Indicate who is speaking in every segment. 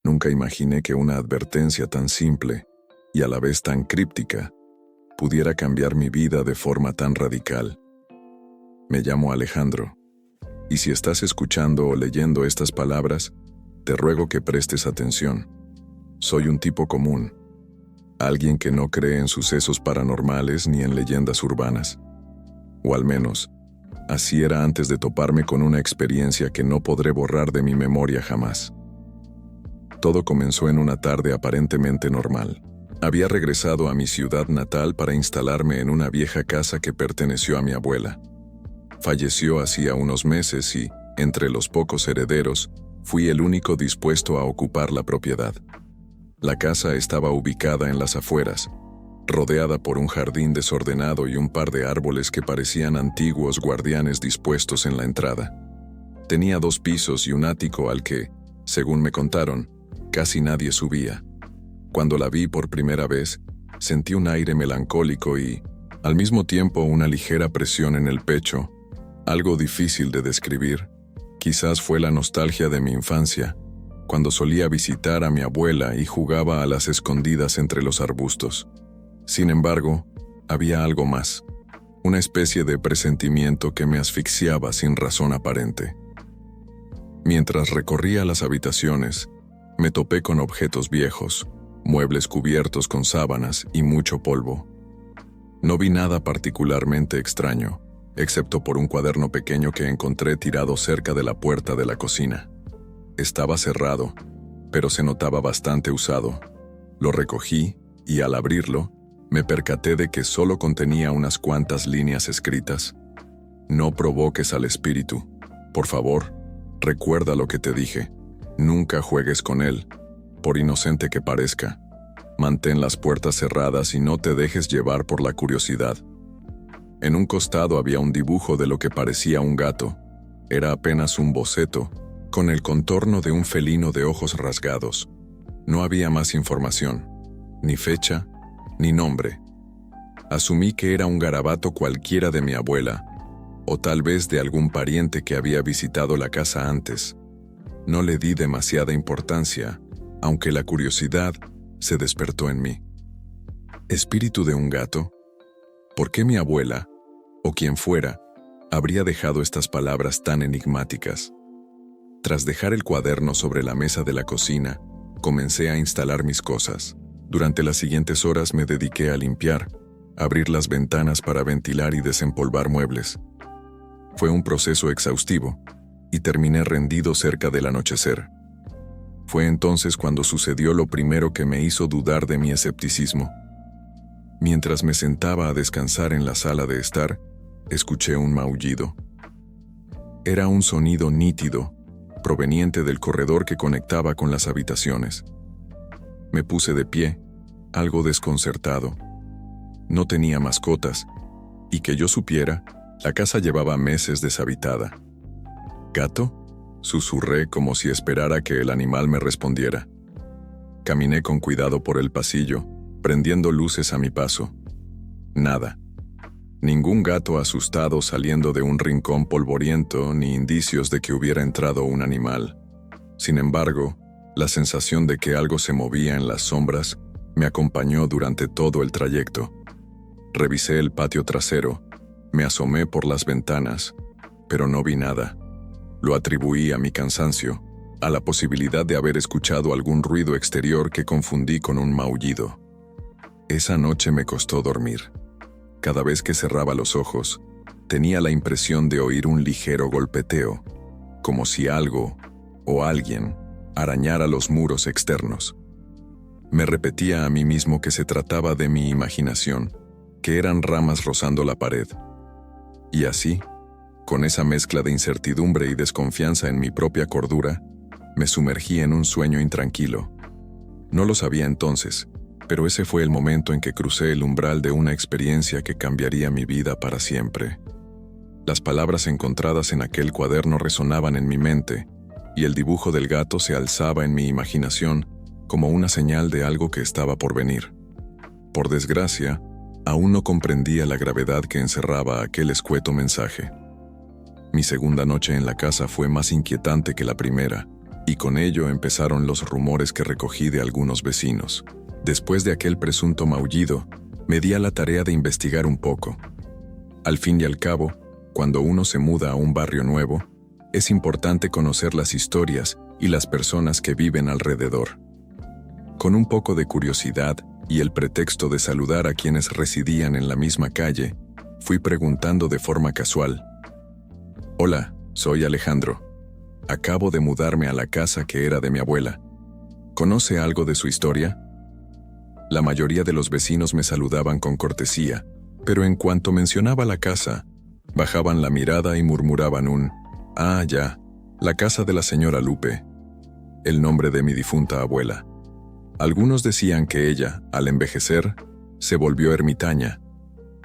Speaker 1: Nunca imaginé que una advertencia tan simple y a la vez tan críptica pudiera cambiar mi vida de forma tan radical. Me llamo Alejandro, y si estás escuchando o leyendo estas palabras, te ruego que prestes atención. Soy un tipo común, alguien que no cree en sucesos paranormales ni en leyendas urbanas. O al menos, así era antes de toparme con una experiencia que no podré borrar de mi memoria jamás. Todo comenzó en una tarde aparentemente normal. Había regresado a mi ciudad natal para instalarme en una vieja casa que perteneció a mi abuela. Falleció hacía unos meses y, entre los pocos herederos, fui el único dispuesto a ocupar la propiedad. La casa estaba ubicada en las afueras, rodeada por un jardín desordenado y un par de árboles que parecían antiguos guardianes dispuestos en la entrada. Tenía 2 pisos y un ático al que, según me contaron, casi nadie subía. Cuando la vi por primera vez, sentí un aire melancólico y, al mismo tiempo, una ligera presión en el pecho, algo difícil de describir. Quizás fue la nostalgia de mi infancia, cuando solía visitar a mi abuela y jugaba a las escondidas entre los arbustos. Sin embargo, había algo más, una especie de presentimiento que me asfixiaba sin razón aparente. Mientras recorría las habitaciones, me topé con objetos viejos, muebles cubiertos con sábanas y mucho polvo. No vi nada particularmente extraño, excepto por un cuaderno pequeño que encontré tirado cerca de la puerta de la cocina. Estaba cerrado, pero se notaba bastante usado. Lo recogí y, al abrirlo, me percaté de que solo contenía unas cuantas líneas escritas. No provoques al espíritu. Por favor, recuerda lo que te dije. Nunca juegues con él, por inocente que parezca. Mantén las puertas cerradas y no te dejes llevar por la curiosidad. En un costado había un dibujo de lo que parecía un gato. Era apenas un boceto, con el contorno de un felino de ojos rasgados. No había más información, ni fecha, ni nombre. Asumí que era un garabato cualquiera de mi abuela, o tal vez de algún pariente que había visitado la casa antes. No le di demasiada importancia, aunque la curiosidad se despertó en mí. ¿Espíritu de un gato? ¿Por qué mi abuela, o quien fuera, habría dejado estas palabras tan enigmáticas? Tras dejar el cuaderno sobre la mesa de la cocina, comencé a instalar mis cosas. Durante las siguientes horas me dediqué a limpiar, abrir las ventanas para ventilar y desempolvar muebles. Fue un proceso exhaustivo, y terminé rendido cerca del anochecer. Fue entonces cuando sucedió lo primero que me hizo dudar de mi escepticismo. Mientras me sentaba a descansar en la sala de estar, escuché un maullido. Era un sonido nítido, proveniente del corredor que conectaba con las habitaciones. Me puse de pie, algo desconcertado. No tenía mascotas, y que yo supiera, la casa llevaba meses deshabitada. ¿Gato?, susurré como si esperara que el animal me respondiera. Caminé con cuidado por el pasillo, prendiendo luces a mi paso. Nada. Ningún gato asustado saliendo de un rincón polvoriento ni indicios de que hubiera entrado un animal. Sin embargo, la sensación de que algo se movía en las sombras me acompañó durante todo el trayecto. Revisé el patio trasero, me asomé por las ventanas, pero no vi nada. Lo atribuí a mi cansancio, a la posibilidad de haber escuchado algún ruido exterior que confundí con un maullido. Esa noche me costó dormir. Cada vez que cerraba los ojos, tenía la impresión de oír un ligero golpeteo, como si algo o alguien arañara los muros externos. Me repetía a mí mismo que se trataba de mi imaginación, que eran ramas rozando la pared. Y así, con esa mezcla de incertidumbre y desconfianza en mi propia cordura, me sumergí en un sueño intranquilo. No lo sabía entonces, pero ese fue el momento en que crucé el umbral de una experiencia que cambiaría mi vida para siempre. Las palabras encontradas en aquel cuaderno resonaban en mi mente, y el dibujo del gato se alzaba en mi imaginación como una señal de algo que estaba por venir. Por desgracia, aún no comprendía la gravedad que encerraba aquel escueto mensaje. Mi segunda noche en la casa fue más inquietante que la primera, y con ello empezaron los rumores que recogí de algunos vecinos. Después de aquel presunto maullido, me di a la tarea de investigar un poco. Al fin y al cabo, cuando uno se muda a un barrio nuevo, es importante conocer las historias y las personas que viven alrededor. Con un poco de curiosidad y el pretexto de saludar a quienes residían en la misma calle, fui preguntando de forma casual: «Hola, soy Alejandro. Acabo de mudarme a la casa que era de mi abuela. ¿Conoce algo de su historia?». La mayoría de los vecinos me saludaban con cortesía, pero en cuanto mencionaba la casa, bajaban la mirada y murmuraban un «Ah, ya, la casa de la señora Lupe», el nombre de mi difunta abuela. Algunos decían que ella, al envejecer, se volvió ermitaña.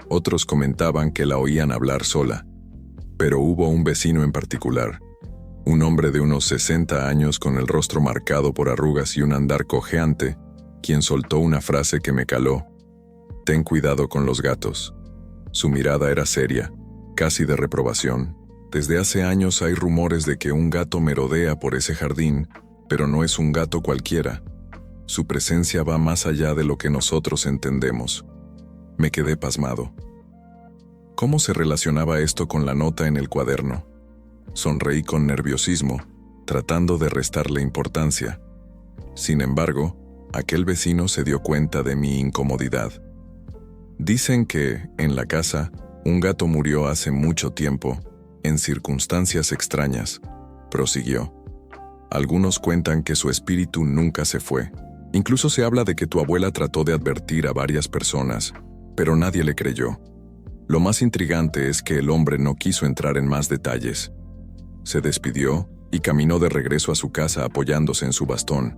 Speaker 1: Otros comentaban que la oían hablar sola. Pero hubo un vecino en particular, un hombre de unos 60 años con el rostro marcado por arrugas y un andar cojeante, quien soltó una frase que me caló: «Ten cuidado con los gatos». Su mirada era seria, casi de reprobación. «Desde hace años hay rumores de que un gato merodea por ese jardín, pero no es un gato cualquiera. Su presencia va más allá de lo que nosotros entendemos». Me quedé pasmado. ¿Cómo se relacionaba esto con la nota en el cuaderno? Sonreí con nerviosismo, tratando de restarle importancia. Sin embargo, aquel vecino se dio cuenta de mi incomodidad. «Dicen que, en la casa, un gato murió hace mucho tiempo, en circunstancias extrañas», prosiguió. «Algunos cuentan que su espíritu nunca se fue. Incluso se habla de que tu abuela trató de advertir a varias personas, pero nadie le creyó. Lo más intrigante es que el hombre no quiso entrar en más detalles. Se despidió y caminó de regreso a su casa apoyándose en su bastón,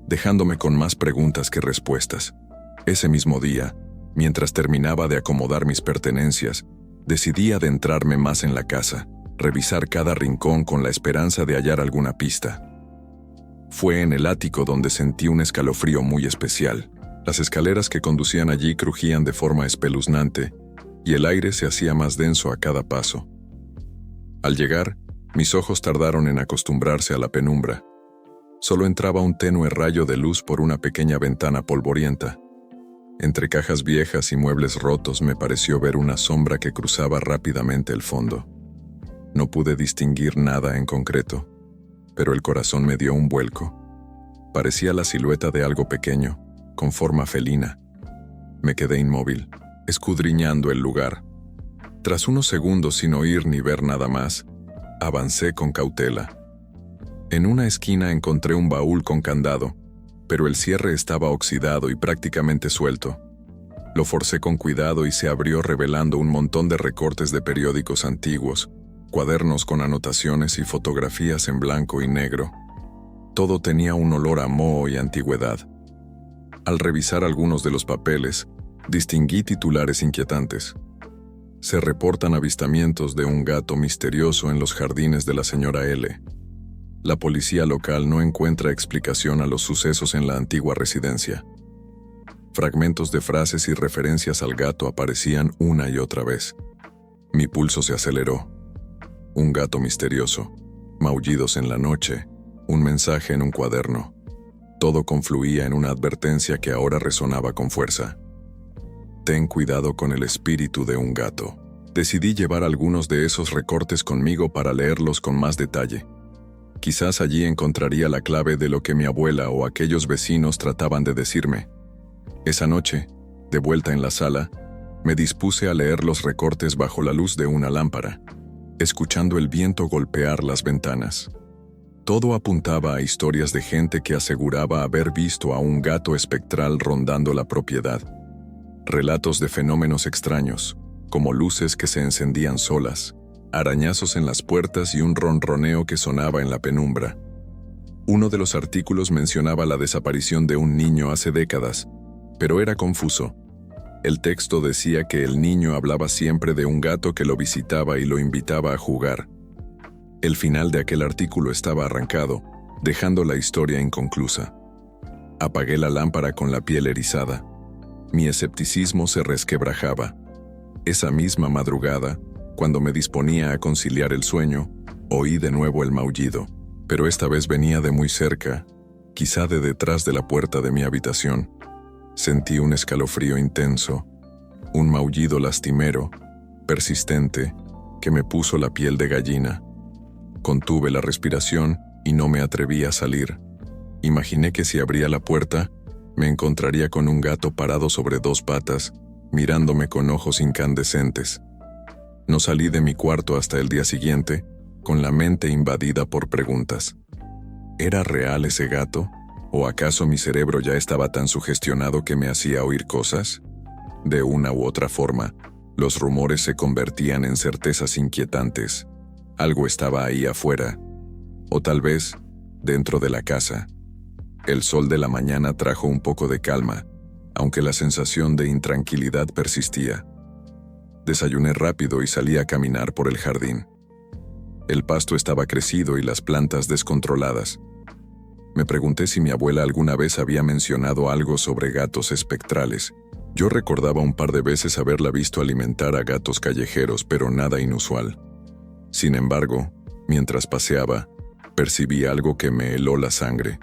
Speaker 1: dejándome con más preguntas que respuestas. Ese mismo día, mientras terminaba de acomodar mis pertenencias, decidí adentrarme más en la casa, revisar cada rincón con la esperanza de hallar alguna pista. Fue en el ático donde sentí un escalofrío muy especial. Las escaleras que conducían allí crujían de forma espeluznante, y el aire se hacía más denso a cada paso. Al llegar, mis ojos tardaron en acostumbrarse a la penumbra. Solo entraba un tenue rayo de luz por una pequeña ventana polvorienta. Entre cajas viejas y muebles rotos me pareció ver una sombra que cruzaba rápidamente el fondo. No pude distinguir nada en concreto, pero el corazón me dio un vuelco. Parecía la silueta de algo pequeño, con forma felina. Me quedé inmóvil, escudriñando el lugar. Tras unos segundos sin oír ni ver nada más, avancé con cautela. En una esquina encontré un baúl con candado, pero el cierre estaba oxidado y prácticamente suelto. Lo forcé con cuidado y se abrió revelando un montón de recortes de periódicos antiguos, cuadernos con anotaciones y fotografías en blanco y negro. Todo tenía un olor a moho y antigüedad. Al revisar algunos de los papeles, distinguí titulares inquietantes. Se reportan avistamientos de un gato misterioso en los jardines de la señora L. La policía local no encuentra explicación a los sucesos en la antigua residencia. Fragmentos de frases y referencias al gato aparecían una y otra vez. Mi pulso se aceleró. Un gato misterioso, maullidos en la noche, un mensaje en un cuaderno. Todo confluía en una advertencia que ahora resonaba con fuerza. Ten cuidado con el espíritu de un gato. Decidí llevar algunos de esos recortes conmigo para leerlos con más detalle. Quizás allí encontraría la clave de lo que mi abuela o aquellos vecinos trataban de decirme. Esa noche, de vuelta en la sala, me dispuse a leer los recortes bajo la luz de una lámpara, escuchando el viento golpear las ventanas. Todo apuntaba a historias de gente que aseguraba haber visto a un gato espectral rondando la propiedad. Relatos de fenómenos extraños, como luces que se encendían solas, arañazos en las puertas y un ronroneo que sonaba en la penumbra. Uno de los artículos mencionaba la desaparición de un niño hace décadas, pero era confuso. El texto decía que el niño hablaba siempre de un gato que lo visitaba y lo invitaba a jugar. El final de aquel artículo estaba arrancado, dejando la historia inconclusa. Apagué la lámpara con la piel erizada. Mi escepticismo se resquebrajaba. Esa misma madrugada, cuando me disponía a conciliar el sueño, oí de nuevo el maullido. pero esta vez venía de muy cerca, quizá de detrás de la puerta de mi habitación. Sentí un escalofrío intenso, un maullido lastimero, persistente, que me puso la piel de gallina. Contuve la respiración y no me atreví a salir. Imaginé que si abría la puerta, me encontraría con un gato parado sobre dos patas, mirándome con ojos incandescentes. No salí de mi cuarto hasta el día siguiente, con la mente invadida por preguntas. ¿Era real ese gato? ¿O acaso mi cerebro ya estaba tan sugestionado que me hacía oír cosas? De una u otra forma, los rumores se convertían en certezas inquietantes. Algo estaba ahí afuera, o tal vez dentro de la casa. El sol de la mañana trajo un poco de calma, aunque la sensación de intranquilidad persistía. Desayuné rápido y salí a caminar por el jardín. El pasto estaba crecido y las plantas descontroladas. Me pregunté si mi abuela alguna vez había mencionado algo sobre gatos espectrales. Yo recordaba un par de veces haberla visto alimentar a gatos callejeros, pero nada inusual. Sin embargo, mientras paseaba, percibí algo que me heló la sangre.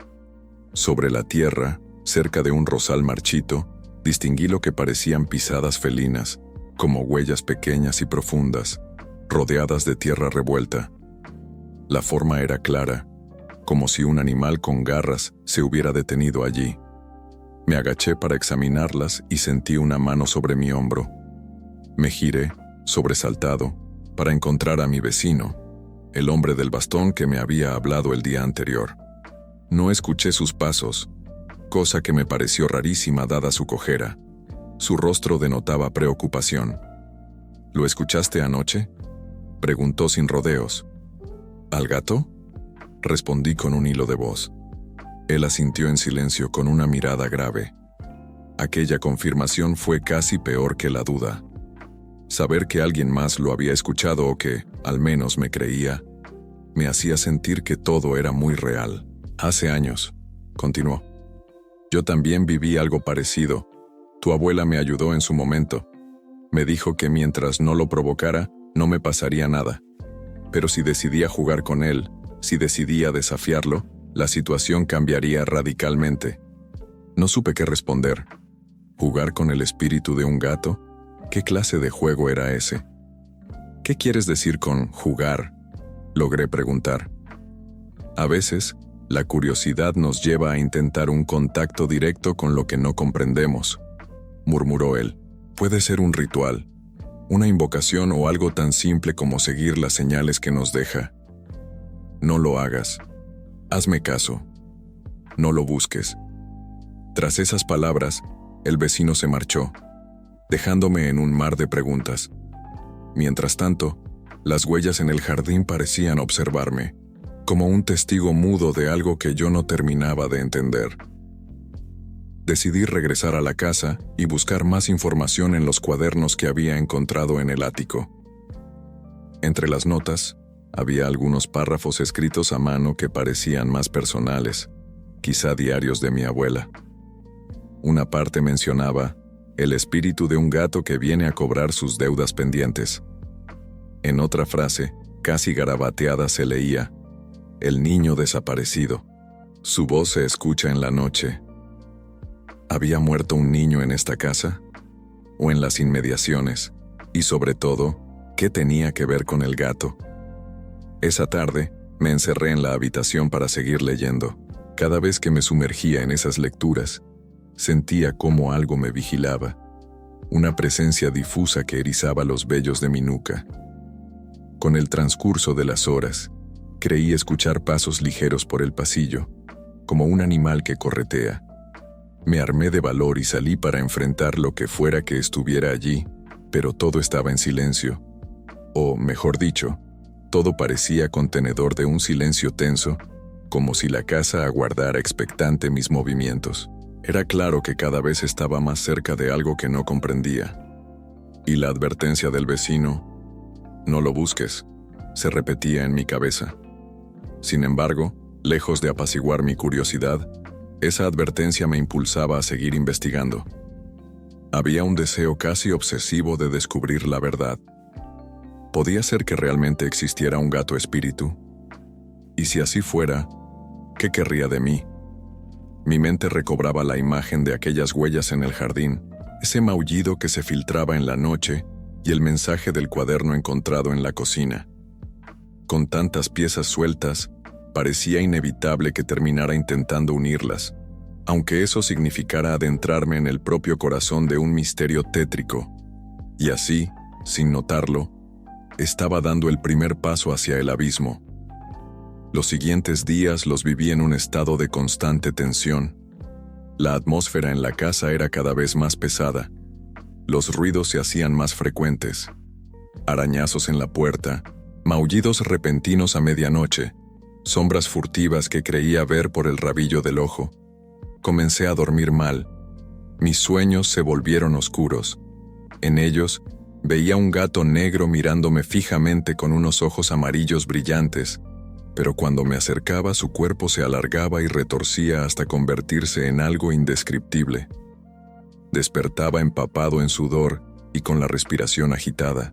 Speaker 1: Sobre la tierra, cerca de un rosal marchito, distinguí lo que parecían pisadas felinas, como huellas pequeñas y profundas, rodeadas de tierra revuelta. La forma era clara, como si un animal con garras se hubiera detenido allí. Me agaché para examinarlas y sentí una mano sobre mi hombro. Me giré, sobresaltado, para encontrar a mi vecino, el hombre del bastón que me había hablado el día anterior. No escuché sus pasos, cosa que me pareció rarísima dada su cojera. Su rostro denotaba preocupación. ¿Lo escuchaste anoche?, preguntó sin rodeos. ¿Al gato?, respondí con un hilo de voz. Él asintió en silencio con una mirada grave. Aquella confirmación fue casi peor que la duda. Saber que alguien más lo había escuchado o que, al menos, me creía, me hacía sentir que todo era muy real. Hace años, continuó. Yo también viví algo parecido. Tu abuela me ayudó en su momento. Me dijo que mientras no lo provocara, no me pasaría nada. Pero si decidía jugar con él, si decidía desafiarlo, la situación cambiaría radicalmente. No supe qué responder. ¿Jugar con el espíritu de un gato? ¿Qué clase de juego era ese? ¿Qué quieres decir con jugar?, logré preguntar. A veces, la curiosidad nos lleva a intentar un contacto directo con lo que no comprendemos, murmuró él. Puede ser un ritual, una invocación o algo tan simple como seguir las señales que nos deja. No lo hagas. Hazme caso. No lo busques. Tras esas palabras, el vecino se marchó, dejándome en un mar de preguntas. Mientras tanto, las huellas en el jardín parecían observarme, como un testigo mudo de algo que yo no terminaba de entender. Decidí regresar a la casa y buscar más información en los cuadernos que había encontrado en el ático. Entre las notas, había algunos párrafos escritos a mano que parecían más personales, quizá diarios de mi abuela. Una parte mencionaba el espíritu de un gato que viene a cobrar sus deudas pendientes. En otra frase, casi garabateada, se leía: el niño desaparecido. Su voz se escucha en la noche. ¿Había muerto un niño en esta casa? ¿O en las inmediaciones? Y sobre todo, ¿qué tenía que ver con el gato? Esa tarde, me encerré en la habitación para seguir leyendo. Cada vez que me sumergía en esas lecturas, sentía cómo algo me vigilaba, una presencia difusa que erizaba los vellos de mi nuca. Con el transcurso de las horas, creí escuchar pasos ligeros por el pasillo, como un animal que corretea. Me armé de valor y salí para enfrentar lo que fuera que estuviera allí, pero todo estaba en silencio. O, mejor dicho, todo parecía contenedor de un silencio tenso, como si la casa aguardara expectante mis movimientos. Era claro que cada vez estaba más cerca de algo que no comprendía. Y la advertencia del vecino, «No lo busques», se repetía en mi cabeza. Sin embargo, lejos de apaciguar mi curiosidad, esa advertencia me impulsaba a seguir investigando. Había un deseo casi obsesivo de descubrir la verdad. ¿Podía ser que realmente existiera un gato espíritu? Y si así fuera, ¿qué querría de mí? Mi mente recobraba la imagen de aquellas huellas en el jardín, ese maullido que se filtraba en la noche y el mensaje del cuaderno encontrado en la cocina. Con tantas piezas sueltas, parecía inevitable que terminara intentando unirlas, aunque eso significara adentrarme en el propio corazón de un misterio tétrico. Y así, sin notarlo, estaba dando el primer paso hacia el abismo. Los siguientes días los viví en un estado de constante tensión. La atmósfera en la casa era cada vez más pesada. Los ruidos se hacían más frecuentes. Arañazos en la puerta, maullidos repentinos a medianoche, sombras furtivas que creía ver por el rabillo del ojo. Comencé a dormir mal. Mis sueños se volvieron oscuros. En ellos, veía un gato negro mirándome fijamente con unos ojos amarillos brillantes, pero cuando me acercaba su cuerpo se alargaba y retorcía hasta convertirse en algo indescriptible. Despertaba empapado en sudor y con la respiración agitada.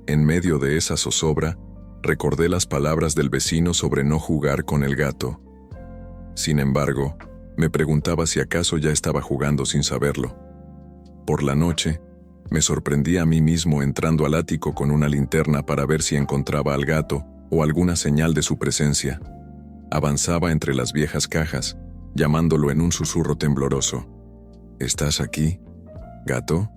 Speaker 1: En medio de esa zozobra, recordé las palabras del vecino sobre no jugar con el gato. Sin embargo, me preguntaba si acaso ya estaba jugando sin saberlo. Por la noche, me sorprendí a mí mismo entrando al ático con una linterna para ver si encontraba al gato o alguna señal de su presencia. Avanzaba entre las viejas cajas, llamándolo en un susurro tembloroso. ¿Estás aquí, gato?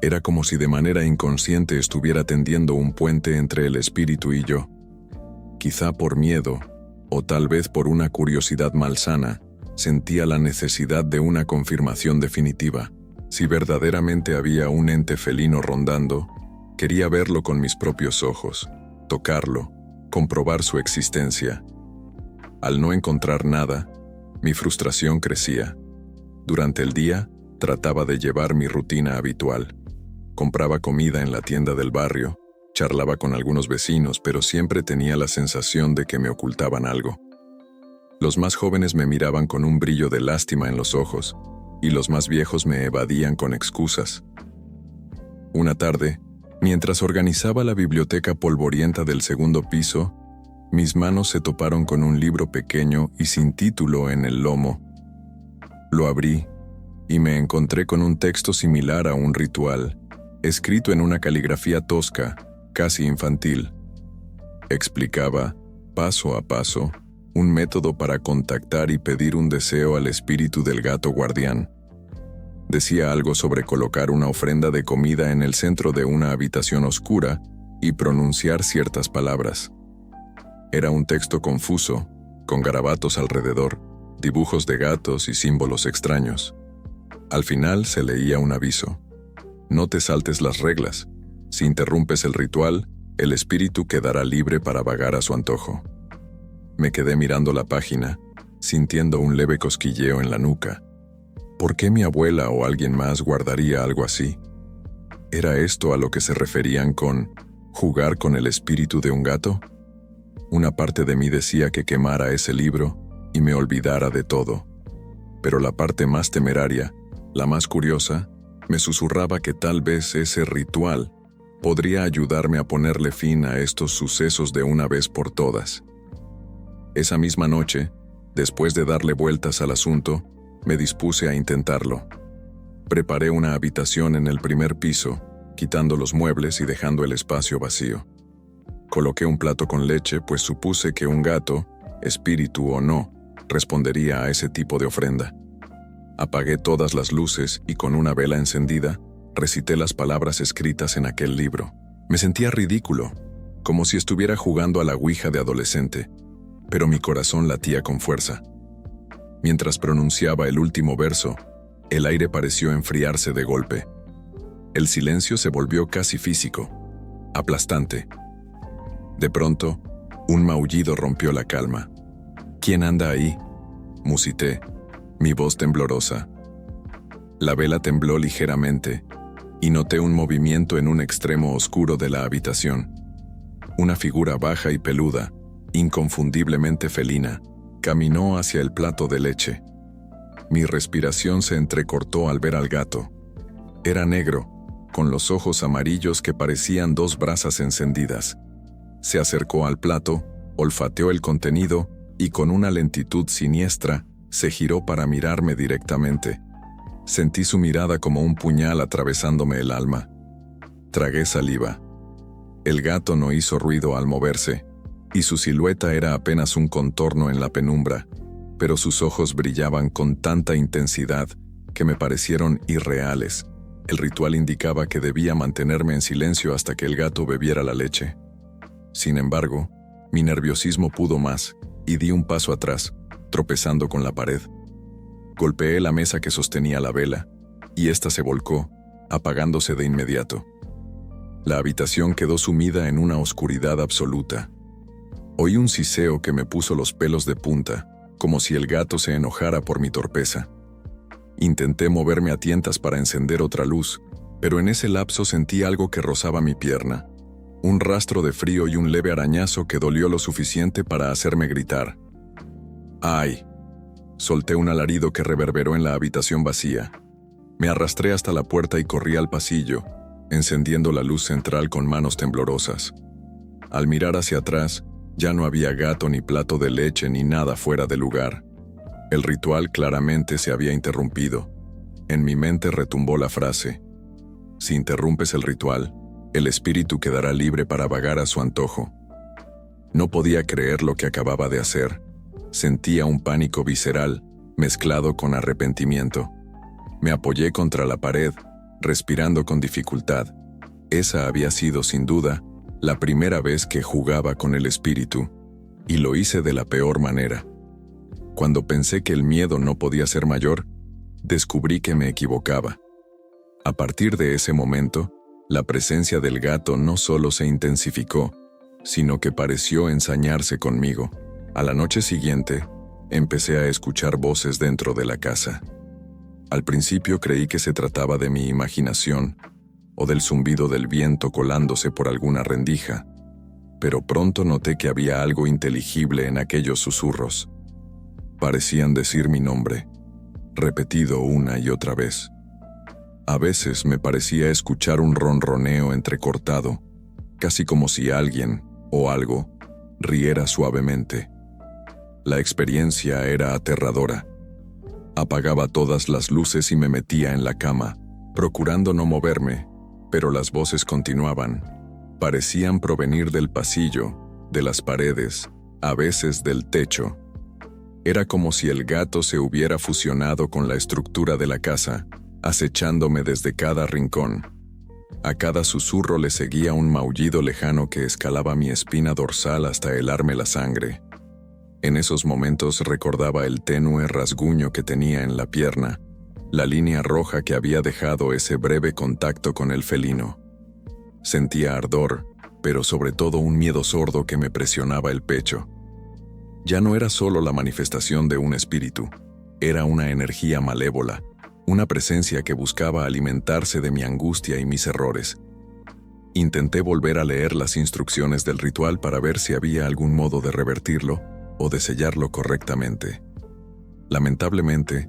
Speaker 1: Era como si de manera inconsciente estuviera tendiendo un puente entre el espíritu y yo. Quizá por miedo, o tal vez por una curiosidad malsana, sentía la necesidad de una confirmación definitiva. Si verdaderamente había un ente felino rondando, quería verlo con mis propios ojos, tocarlo, comprobar su existencia. Al no encontrar nada, mi frustración crecía. Durante el día, trataba de llevar mi rutina habitual. Compraba comida en la tienda del barrio, charlaba con algunos vecinos, pero siempre tenía la sensación de que me ocultaban algo. Los más jóvenes me miraban con un brillo de lástima en los ojos, y los más viejos me evadían con excusas. Una tarde, mientras organizaba la biblioteca polvorienta del segundo piso, mis manos se toparon con un libro pequeño y sin título en el lomo. Lo abrí y me encontré con un texto similar a un ritual, escrito en una caligrafía tosca, casi infantil. Explicaba, paso a paso, un método para contactar y pedir un deseo al espíritu del gato guardián. Decía algo sobre colocar una ofrenda de comida en el centro de una habitación oscura y pronunciar ciertas palabras. Era un texto confuso, con garabatos alrededor, dibujos de gatos y símbolos extraños. Al final se leía un aviso. No te saltes las reglas. Si interrumpes el ritual, el espíritu quedará libre para vagar a su antojo. Me quedé mirando la página, sintiendo un leve cosquilleo en la nuca. ¿Por qué mi abuela o alguien más guardaría algo así? ¿Era esto a lo que se referían con jugar con el espíritu de un gato? Una parte de mí decía que quemara ese libro y me olvidara de todo. Pero la parte más temeraria, la más curiosa, me susurraba que tal vez ese ritual podría ayudarme a ponerle fin a estos sucesos de una vez por todas. Esa misma noche, después de darle vueltas al asunto, me dispuse a intentarlo. Preparé una habitación en el primer piso, quitando los muebles y dejando el espacio vacío. Coloqué un plato con leche, pues supuse que un gato, espíritu o no, respondería a ese tipo de ofrenda. Apagué todas las luces y con una vela encendida, recité las palabras escritas en aquel libro. Me sentía ridículo, como si estuviera jugando a la ouija de adolescente, pero mi corazón latía con fuerza. Mientras pronunciaba el último verso, el aire pareció enfriarse de golpe. El silencio se volvió casi físico, aplastante. De pronto, un maullido rompió la calma. ¿Quién anda ahí?, musité, mi voz temblorosa. La vela tembló ligeramente, y noté un movimiento en un extremo oscuro de la habitación. Una figura baja y peluda, inconfundiblemente felina, caminó hacia el plato de leche. Mi respiración se entrecortó al ver al gato. Era negro, con los ojos amarillos que parecían dos brasas encendidas. Se acercó al plato, olfateó el contenido y con una lentitud siniestra se giró para mirarme directamente. Sentí su mirada como un puñal atravesándome el alma. Tragué saliva. El gato no hizo ruido al moverse, y su silueta era apenas un contorno en la penumbra, pero sus ojos brillaban con tanta intensidad que me parecieron irreales. El ritual indicaba que debía mantenerme en silencio hasta que el gato bebiera la leche. Sin embargo, mi nerviosismo pudo más, y di un paso atrás, tropezando con la pared. Golpeé la mesa que sostenía la vela, y ésta se volcó, apagándose de inmediato. La habitación quedó sumida en una oscuridad absoluta. Oí un siseo que me puso los pelos de punta, como si el gato se enojara por mi torpeza. Intenté moverme a tientas para encender otra luz, pero en ese lapso sentí algo que rozaba mi pierna. Un rastro de frío y un leve arañazo que dolió lo suficiente para hacerme gritar. ¡Ay! Solté un alarido que reverberó en la habitación vacía. Me arrastré hasta la puerta y corrí al pasillo, encendiendo la luz central con manos temblorosas. Al mirar hacia atrás, ya no había gato ni plato de leche ni nada fuera de lugar. El ritual claramente se había interrumpido. En mi mente retumbó la frase: si interrumpes el ritual, el espíritu quedará libre para vagar a su antojo. No podía creer lo que acababa de hacer. Sentía un pánico visceral, mezclado con arrepentimiento. Me apoyé contra la pared, respirando con dificultad. Esa había sido, sin duda, la primera vez que jugaba con el espíritu, y lo hice de la peor manera. Cuando pensé que el miedo no podía ser mayor, descubrí que me equivocaba. A partir de ese momento, la presencia del gato no solo se intensificó, sino que pareció ensañarse conmigo. A la noche siguiente, empecé a escuchar voces dentro de la casa. Al principio creí que se trataba de mi imaginación, o del zumbido del viento colándose por alguna rendija, pero pronto noté que había algo inteligible en aquellos susurros. Parecían decir mi nombre, repetido una y otra vez. A veces me parecía escuchar un ronroneo entrecortado, casi como si alguien, o algo, riera suavemente. La experiencia era aterradora. Apagaba todas las luces y me metía en la cama, procurando no moverme, pero las voces continuaban. Parecían provenir del pasillo, de las paredes, a veces del techo. Era como si el gato se hubiera fusionado con la estructura de la casa, acechándome desde cada rincón. A cada susurro le seguía un maullido lejano que escalaba mi espina dorsal hasta helarme la sangre. En esos momentos recordaba el tenue rasguño que tenía en la pierna, la línea roja que había dejado ese breve contacto con el felino. Sentía ardor, pero sobre todo un miedo sordo que me presionaba el pecho. Ya no era solo la manifestación de un espíritu, era una energía malévola, una presencia que buscaba alimentarse de mi angustia y mis errores. Intenté volver a leer las instrucciones del ritual para ver si había algún modo de revertirlo o de sellarlo correctamente. Lamentablemente,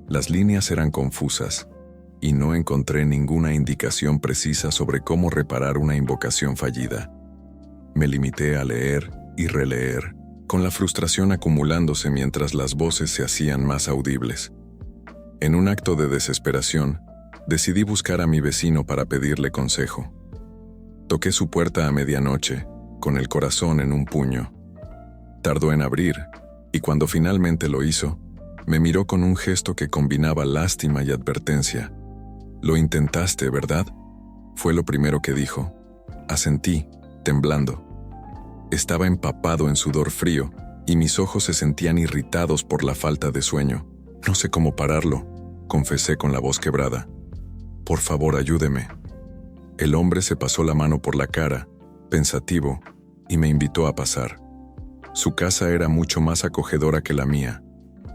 Speaker 1: las líneas eran confusas, y no encontré ninguna indicación precisa sobre cómo reparar una invocación fallida. Me limité a leer y releer, con la frustración acumulándose mientras las voces se hacían más audibles. En un acto de desesperación, decidí buscar a mi vecino para pedirle consejo. Toqué su puerta a medianoche, con el corazón en un puño. Tardó en abrir, y cuando finalmente lo hizo, me miró con un gesto que combinaba lástima y advertencia. «Lo intentaste, ¿verdad?», fue lo primero que dijo. Asentí, temblando. Estaba empapado en sudor frío, y mis ojos se sentían irritados por la falta de sueño. «No sé cómo pararlo», confesé con la voz quebrada. «Por favor, ayúdeme». El hombre se pasó la mano por la cara, pensativo, y me invitó a pasar. Su casa era mucho más acogedora que la mía.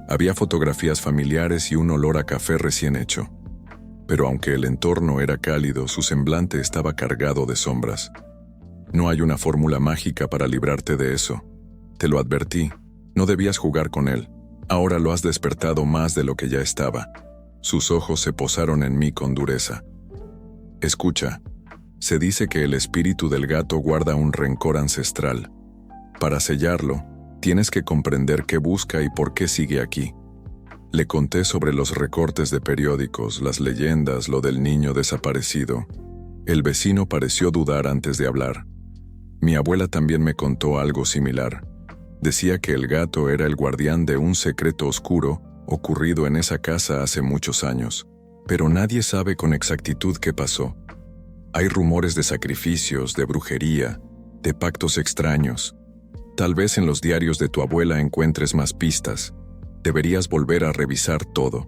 Speaker 1: Había fotografías familiares y un olor a café recién hecho. Pero aunque el entorno era cálido, su semblante estaba cargado de sombras. «No hay una fórmula mágica para librarte de eso. Te lo advertí, no debías jugar con él. Ahora lo has despertado más de lo que ya estaba». Sus ojos se posaron en mí con dureza. «Escucha, se dice que el espíritu del gato guarda un rencor ancestral. Para sellarlo, tienes que comprender qué busca y por qué sigue aquí. Le conté sobre los recortes de periódicos, las leyendas, lo del niño desaparecido. El vecino pareció dudar antes de hablar. Mi abuela también me contó algo similar. Decía que el gato era el guardián de un secreto oscuro ocurrido en esa casa hace muchos años, pero nadie sabe con exactitud qué pasó. Hay rumores de sacrificios, de brujería, de pactos extraños. Tal vez en los diarios de tu abuela encuentres más pistas. Deberías volver a revisar todo.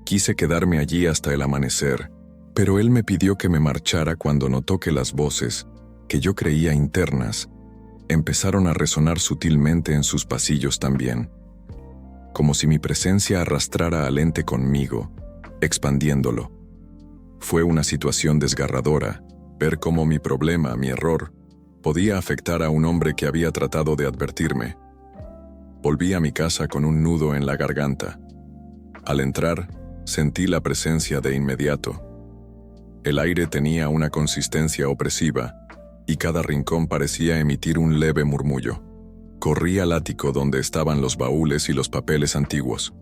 Speaker 1: Quise quedarme allí hasta el amanecer, pero él me pidió que me marchara cuando notó que las voces, que yo creía internas, empezaron a resonar sutilmente en sus pasillos también, como si mi presencia arrastrara al ente conmigo, expandiéndolo. Fue una situación desgarradora, ver cómo mi problema, mi error, podía afectar a un hombre que había tratado de advertirme. Volví a mi casa con un nudo en la garganta. Al entrar, sentí la presencia de inmediato. El aire tenía una consistencia opresiva, y cada rincón parecía emitir un leve murmullo. Corrí al ático donde estaban los baúles y los papeles antiguos.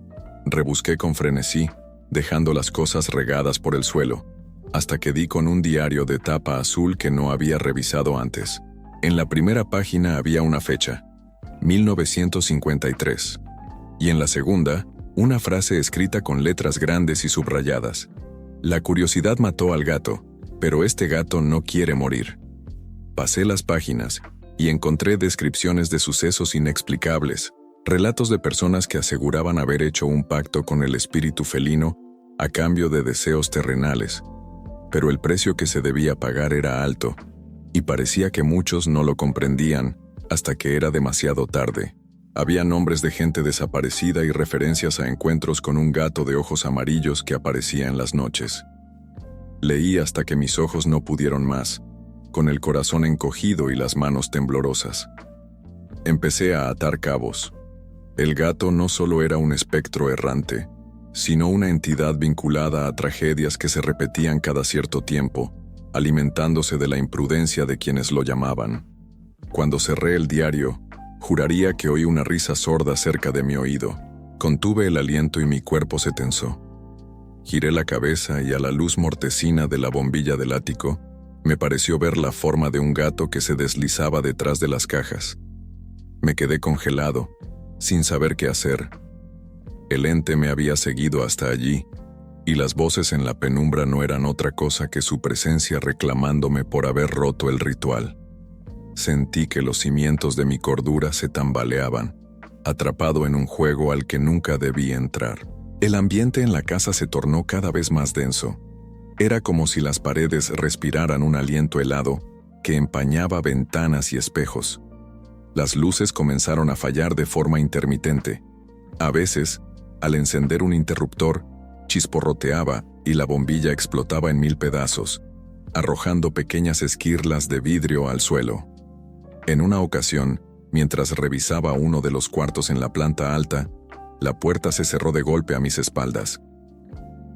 Speaker 1: Rebusqué con frenesí, dejando las cosas regadas por el suelo, hasta que di con un diario de tapa azul que no había revisado antes. En la primera página había una fecha, 1953, y en la segunda, una frase escrita con letras grandes y subrayadas. La curiosidad mató al gato, pero este gato no quiere morir. Pasé las páginas y encontré descripciones de sucesos inexplicables, relatos de personas que aseguraban haber hecho un pacto con el espíritu felino a cambio de deseos terrenales, pero el precio que se debía pagar era alto, y parecía que muchos no lo comprendían hasta que era demasiado tarde. Había nombres de gente desaparecida y referencias a encuentros con un gato de ojos amarillos que aparecía en las noches. Leí hasta que mis ojos no pudieron más, con el corazón encogido y las manos temblorosas. Empecé a atar cabos. El gato no solo era un espectro errante, sino una entidad vinculada a tragedias que se repetían cada cierto tiempo, alimentándose de la imprudencia de quienes lo llamaban. Cuando cerré el diario, juraría que oí una risa sorda cerca de mi oído. Contuve el aliento y mi cuerpo se tensó. Giré la cabeza y a la luz mortecina de la bombilla del ático, me pareció ver la forma de un gato que se deslizaba detrás de las cajas. Me quedé congelado, sin saber qué hacer. El ente me había seguido hasta allí, y las voces en la penumbra no eran otra cosa que su presencia reclamándome por haber roto el ritual. Sentí que los cimientos de mi cordura se tambaleaban, atrapado en un juego al que nunca debí entrar. El ambiente en la casa se tornó cada vez más denso. Era como si las paredes respiraran un aliento helado que empañaba ventanas y espejos. Las luces comenzaron a fallar de forma intermitente. A veces, al encender un interruptor, chisporroteaba y la bombilla explotaba en 1000 pedazos, arrojando pequeñas esquirlas de vidrio al suelo. En una ocasión, mientras revisaba uno de los cuartos en la planta alta, la puerta se cerró de golpe a mis espaldas.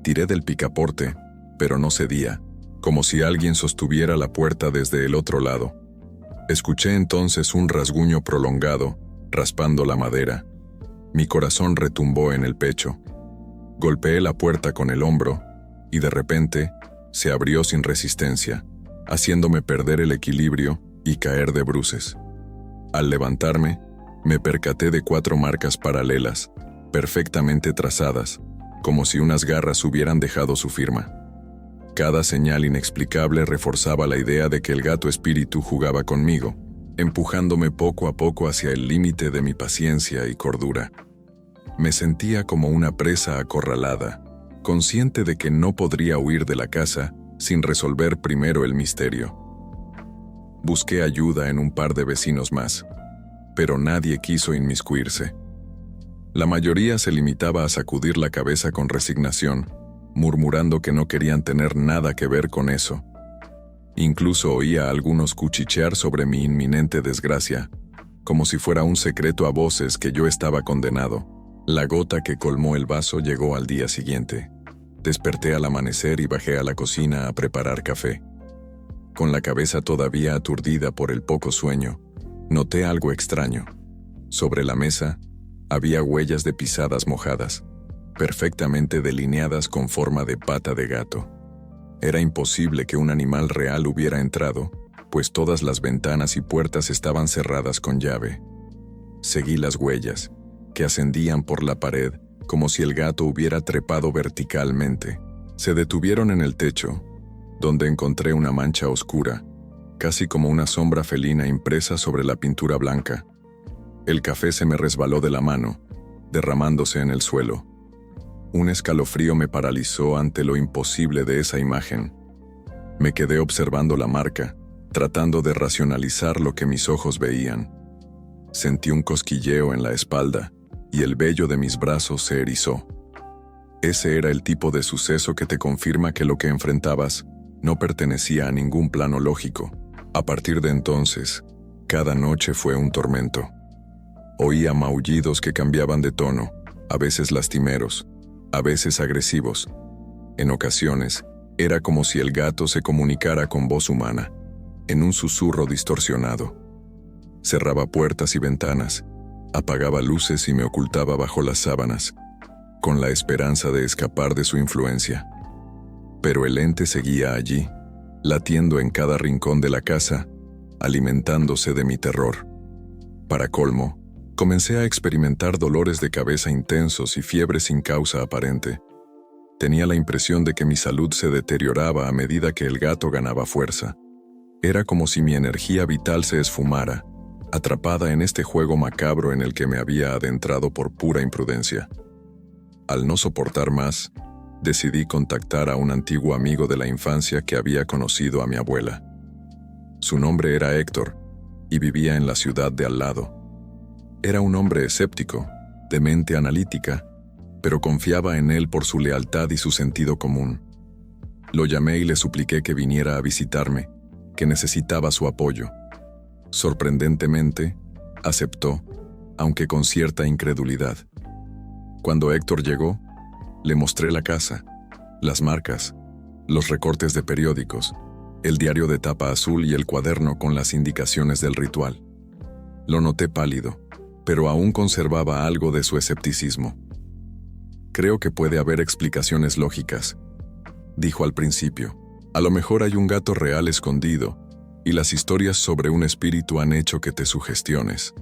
Speaker 1: Tiré del picaporte, pero no cedía, como si alguien sostuviera la puerta desde el otro lado. Escuché entonces un rasguño prolongado, raspando la madera. Mi corazón retumbó en el pecho. Golpeé la puerta con el hombro, y de repente, se abrió sin resistencia, haciéndome perder el equilibrio y caer de bruces. Al levantarme, me percaté de 4 marcas paralelas, perfectamente trazadas, como si unas garras hubieran dejado su firma. Cada señal inexplicable reforzaba la idea de que el gato espíritu jugaba conmigo, empujándome poco a poco hacia el límite de mi paciencia y cordura. Me sentía como una presa acorralada, consciente de que no podría huir de la casa sin resolver primero el misterio. Busqué ayuda en un par de vecinos más, pero nadie quiso inmiscuirse. La mayoría se limitaba a sacudir la cabeza con resignación, murmurando que no querían tener nada que ver con eso. Incluso oía a algunos cuchichear sobre mi inminente desgracia, como si fuera un secreto a voces que yo estaba condenado. La gota que colmó el vaso llegó al día siguiente. Desperté al amanecer y bajé a la cocina a preparar café. Con la cabeza todavía aturdida por el poco sueño, Noté algo extraño. Sobre la mesa había huellas de pisadas mojadas, perfectamente delineadas con forma de pata de gato. Era imposible que un animal real hubiera entrado, pues todas las ventanas y puertas estaban cerradas con llave. Seguí las huellas, que ascendían por la pared como si el gato hubiera trepado verticalmente. Se detuvieron en el techo, donde encontré una mancha oscura, casi como una sombra felina impresa sobre la pintura blanca. El café se me resbaló de la mano, derramándose en el suelo. Un escalofrío me paralizó ante lo imposible de esa imagen. Me quedé observando la marca, tratando de racionalizar lo que mis ojos veían. Sentí un cosquilleo en la espalda y el vello de mis brazos se erizó. Ese era el tipo de suceso que te confirma que lo que enfrentabas no pertenecía a ningún plano lógico. A partir de entonces, cada noche fue un tormento. Oía maullidos que cambiaban de tono, a veces lastimeros, a veces agresivos. En ocasiones, era como si el gato se comunicara con voz humana, en un susurro distorsionado. Cerraba puertas y ventanas, apagaba luces y me ocultaba bajo las sábanas, con la esperanza de escapar de su influencia. Pero el ente seguía allí, latiendo en cada rincón de la casa, alimentándose de mi terror. Para colmo, comencé a experimentar dolores de cabeza intensos y fiebre sin causa aparente. Tenía la impresión de que mi salud se deterioraba a medida que el gato ganaba fuerza. Era como si mi energía vital se esfumara, atrapada en este juego macabro en el que me había adentrado por pura imprudencia. Al no soportar más, decidí contactar a un antiguo amigo de la infancia que había conocido a mi abuela. Su nombre era Héctor, y vivía en la ciudad de al lado. Era un hombre escéptico, de mente analítica, pero confiaba en él por su lealtad y su sentido común. Lo llamé y le supliqué que viniera a visitarme, que necesitaba su apoyo. Sorprendentemente, aceptó, aunque con cierta incredulidad. Cuando Héctor llegó, le mostré la casa, las marcas, los recortes de periódicos, el diario de tapa azul y el cuaderno con las indicaciones del ritual. Lo noté pálido, pero aún conservaba algo de su escepticismo. «Creo que puede haber explicaciones lógicas», dijo al principio. «A lo mejor hay un gato real escondido, y las historias sobre un espíritu han hecho que te sugestiones».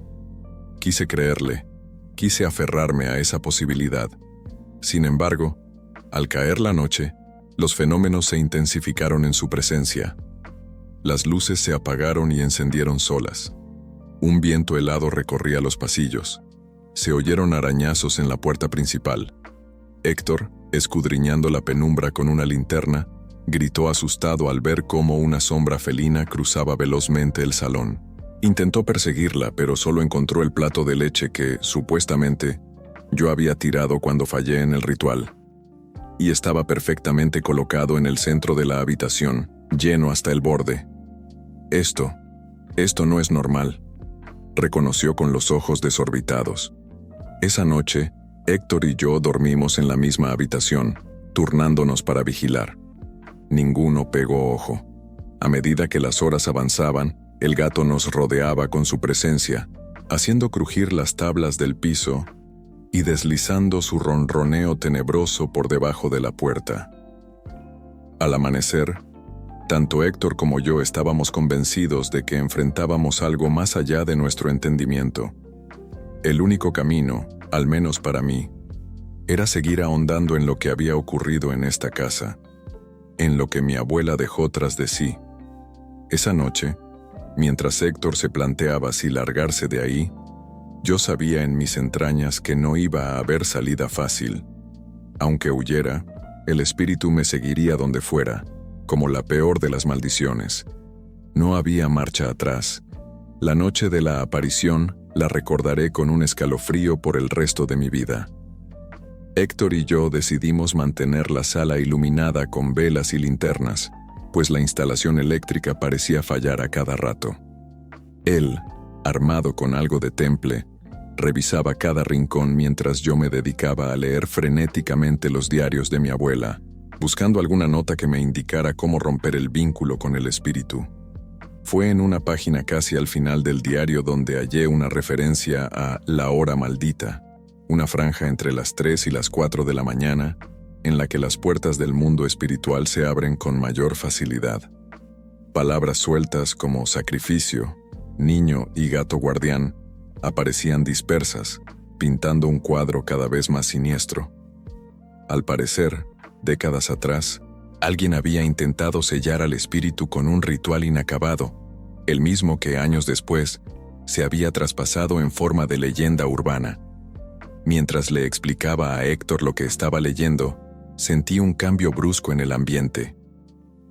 Speaker 1: Quise creerle, quise aferrarme a esa posibilidad. Sin embargo, al caer la noche, los fenómenos se intensificaron en su presencia. Las luces se apagaron y encendieron solas. Un viento helado recorría los pasillos. Se oyeron arañazos en la puerta principal. Héctor, escudriñando la penumbra con una linterna, gritó asustado al ver cómo una sombra felina cruzaba velozmente el salón. Intentó perseguirla, pero solo encontró el plato de leche que, supuestamente, yo había tirado cuando fallé en el ritual. Y estaba perfectamente colocado en el centro de la habitación, lleno hasta el borde. Esto no es normal», reconoció con los ojos desorbitados. Esa noche, Héctor y yo dormimos en la misma habitación, turnándonos para vigilar. Ninguno pegó ojo. A medida que las horas avanzaban, el gato nos rodeaba con su presencia, haciendo crujir las tablas del piso y deslizando su ronroneo tenebroso por debajo de la puerta. Al amanecer, tanto Héctor como yo estábamos convencidos de que enfrentábamos algo más allá de nuestro entendimiento. El único camino, al menos para mí, era seguir ahondando en lo que había ocurrido en esta casa, en lo que mi abuela dejó tras de sí. Esa noche, mientras Héctor se planteaba si largarse de ahí, yo sabía en mis entrañas que no iba a haber salida fácil. Aunque huyera, el espíritu me seguiría donde fuera, como la peor de las maldiciones. No había marcha atrás. La noche de la aparición la recordaré con un escalofrío por el resto de mi vida. Héctor y yo decidimos mantener la sala iluminada con velas y linternas, pues la instalación eléctrica parecía fallar a cada rato. Él, armado con algo de temple, revisaba cada rincón mientras yo me dedicaba a leer frenéticamente los diarios de mi abuela, buscando alguna nota que me indicara cómo romper el vínculo con el espíritu. Fue en una página casi al final del diario donde hallé una referencia a La Hora Maldita, una franja entre las 3 y las 4 de la mañana, en la que las puertas del mundo espiritual se abren con mayor facilidad. Palabras sueltas como sacrificio, niño y gato guardián aparecían dispersas, pintando un cuadro cada vez más siniestro. Al parecer, décadas atrás, alguien había intentado sellar al espíritu con un ritual inacabado, el mismo que años después se había traspasado en forma de leyenda urbana. Mientras le explicaba a Héctor lo que estaba leyendo, sentí un cambio brusco en el ambiente.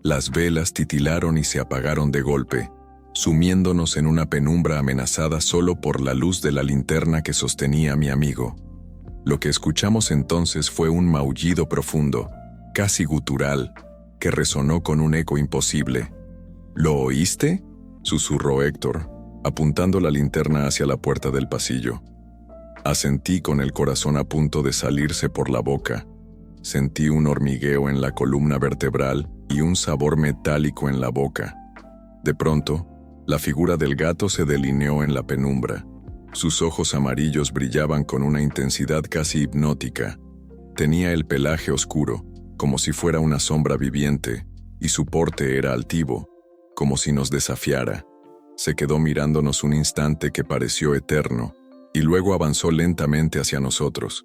Speaker 1: Las velas titilaron y se apagaron de golpe, sumiéndonos en una penumbra amenazada solo por la luz de la linterna que sostenía a mi amigo. Lo que escuchamos entonces fue un maullido profundo, casi gutural, que resonó con un eco imposible. ¿Lo oíste?, susurró Héctor, apuntando la linterna hacia la puerta del pasillo. Asentí con el corazón a punto de salirse por la boca. Sentí un hormigueo en la columna vertebral y un sabor metálico en la boca. De pronto, la figura del gato se delineó en la penumbra. Sus ojos amarillos brillaban con una intensidad casi hipnótica. Tenía el pelaje oscuro, como si fuera una sombra viviente, y su porte era altivo, como si nos desafiara. Se quedó mirándonos un instante que pareció eterno, y luego avanzó lentamente hacia nosotros.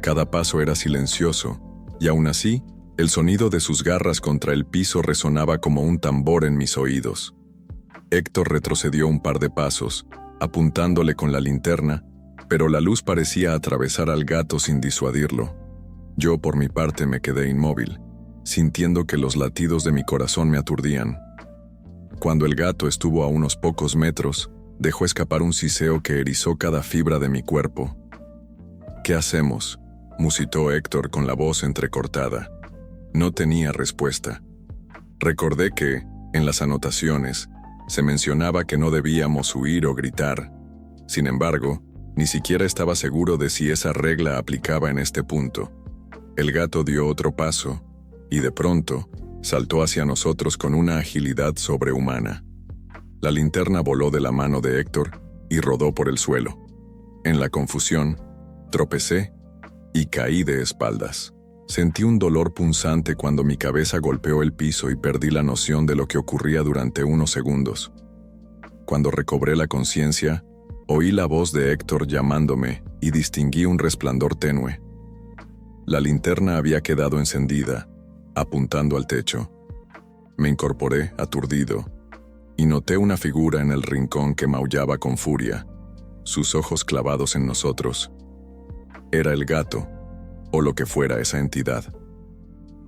Speaker 1: Cada paso era silencioso, y aún así, el sonido de sus garras contra el piso resonaba como un tambor en mis oídos. Héctor retrocedió un par de pasos, apuntándole con la linterna, pero la luz parecía atravesar al gato sin disuadirlo. Yo, por mi parte, me quedé inmóvil, sintiendo que los latidos de mi corazón me aturdían. Cuando el gato estuvo a unos pocos metros, dejó escapar un siseo que erizó cada fibra de mi cuerpo. «¿Qué hacemos?», musitó Héctor con la voz entrecortada. No tenía respuesta. Recordé que, en las anotaciones, se mencionaba que no debíamos huir o gritar. Sin embargo, ni siquiera estaba seguro de si esa regla aplicaba en este punto. El gato dio otro paso, y de pronto, saltó hacia nosotros con una agilidad sobrehumana. La linterna voló de la mano de Héctor y rodó por el suelo. En la confusión, tropecé y caí de espaldas. Sentí un dolor punzante cuando mi cabeza golpeó el piso y perdí la noción de lo que ocurría durante unos segundos. Cuando recobré la conciencia, oí la voz de Héctor llamándome y distinguí un resplandor tenue. La linterna había quedado encendida, apuntando al techo. Me incorporé, aturdido, y noté una figura en el rincón que maullaba con furia, sus ojos clavados en nosotros. Era el gato, o lo que fuera esa entidad.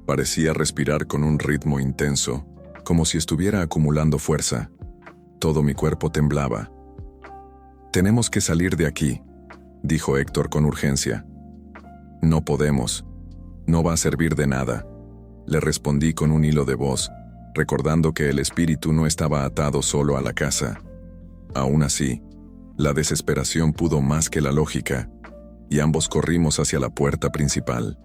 Speaker 1: Parecía respirar con un ritmo intenso, como si estuviera acumulando fuerza. Todo mi cuerpo temblaba. «Tenemos que salir de aquí», dijo Héctor con urgencia. «No podemos. No va a servir de nada», le respondí con un hilo de voz, recordando que el espíritu no estaba atado solo a la casa. Aún así, la desesperación pudo más que la lógica, y ambos corrimos hacia la puerta principal.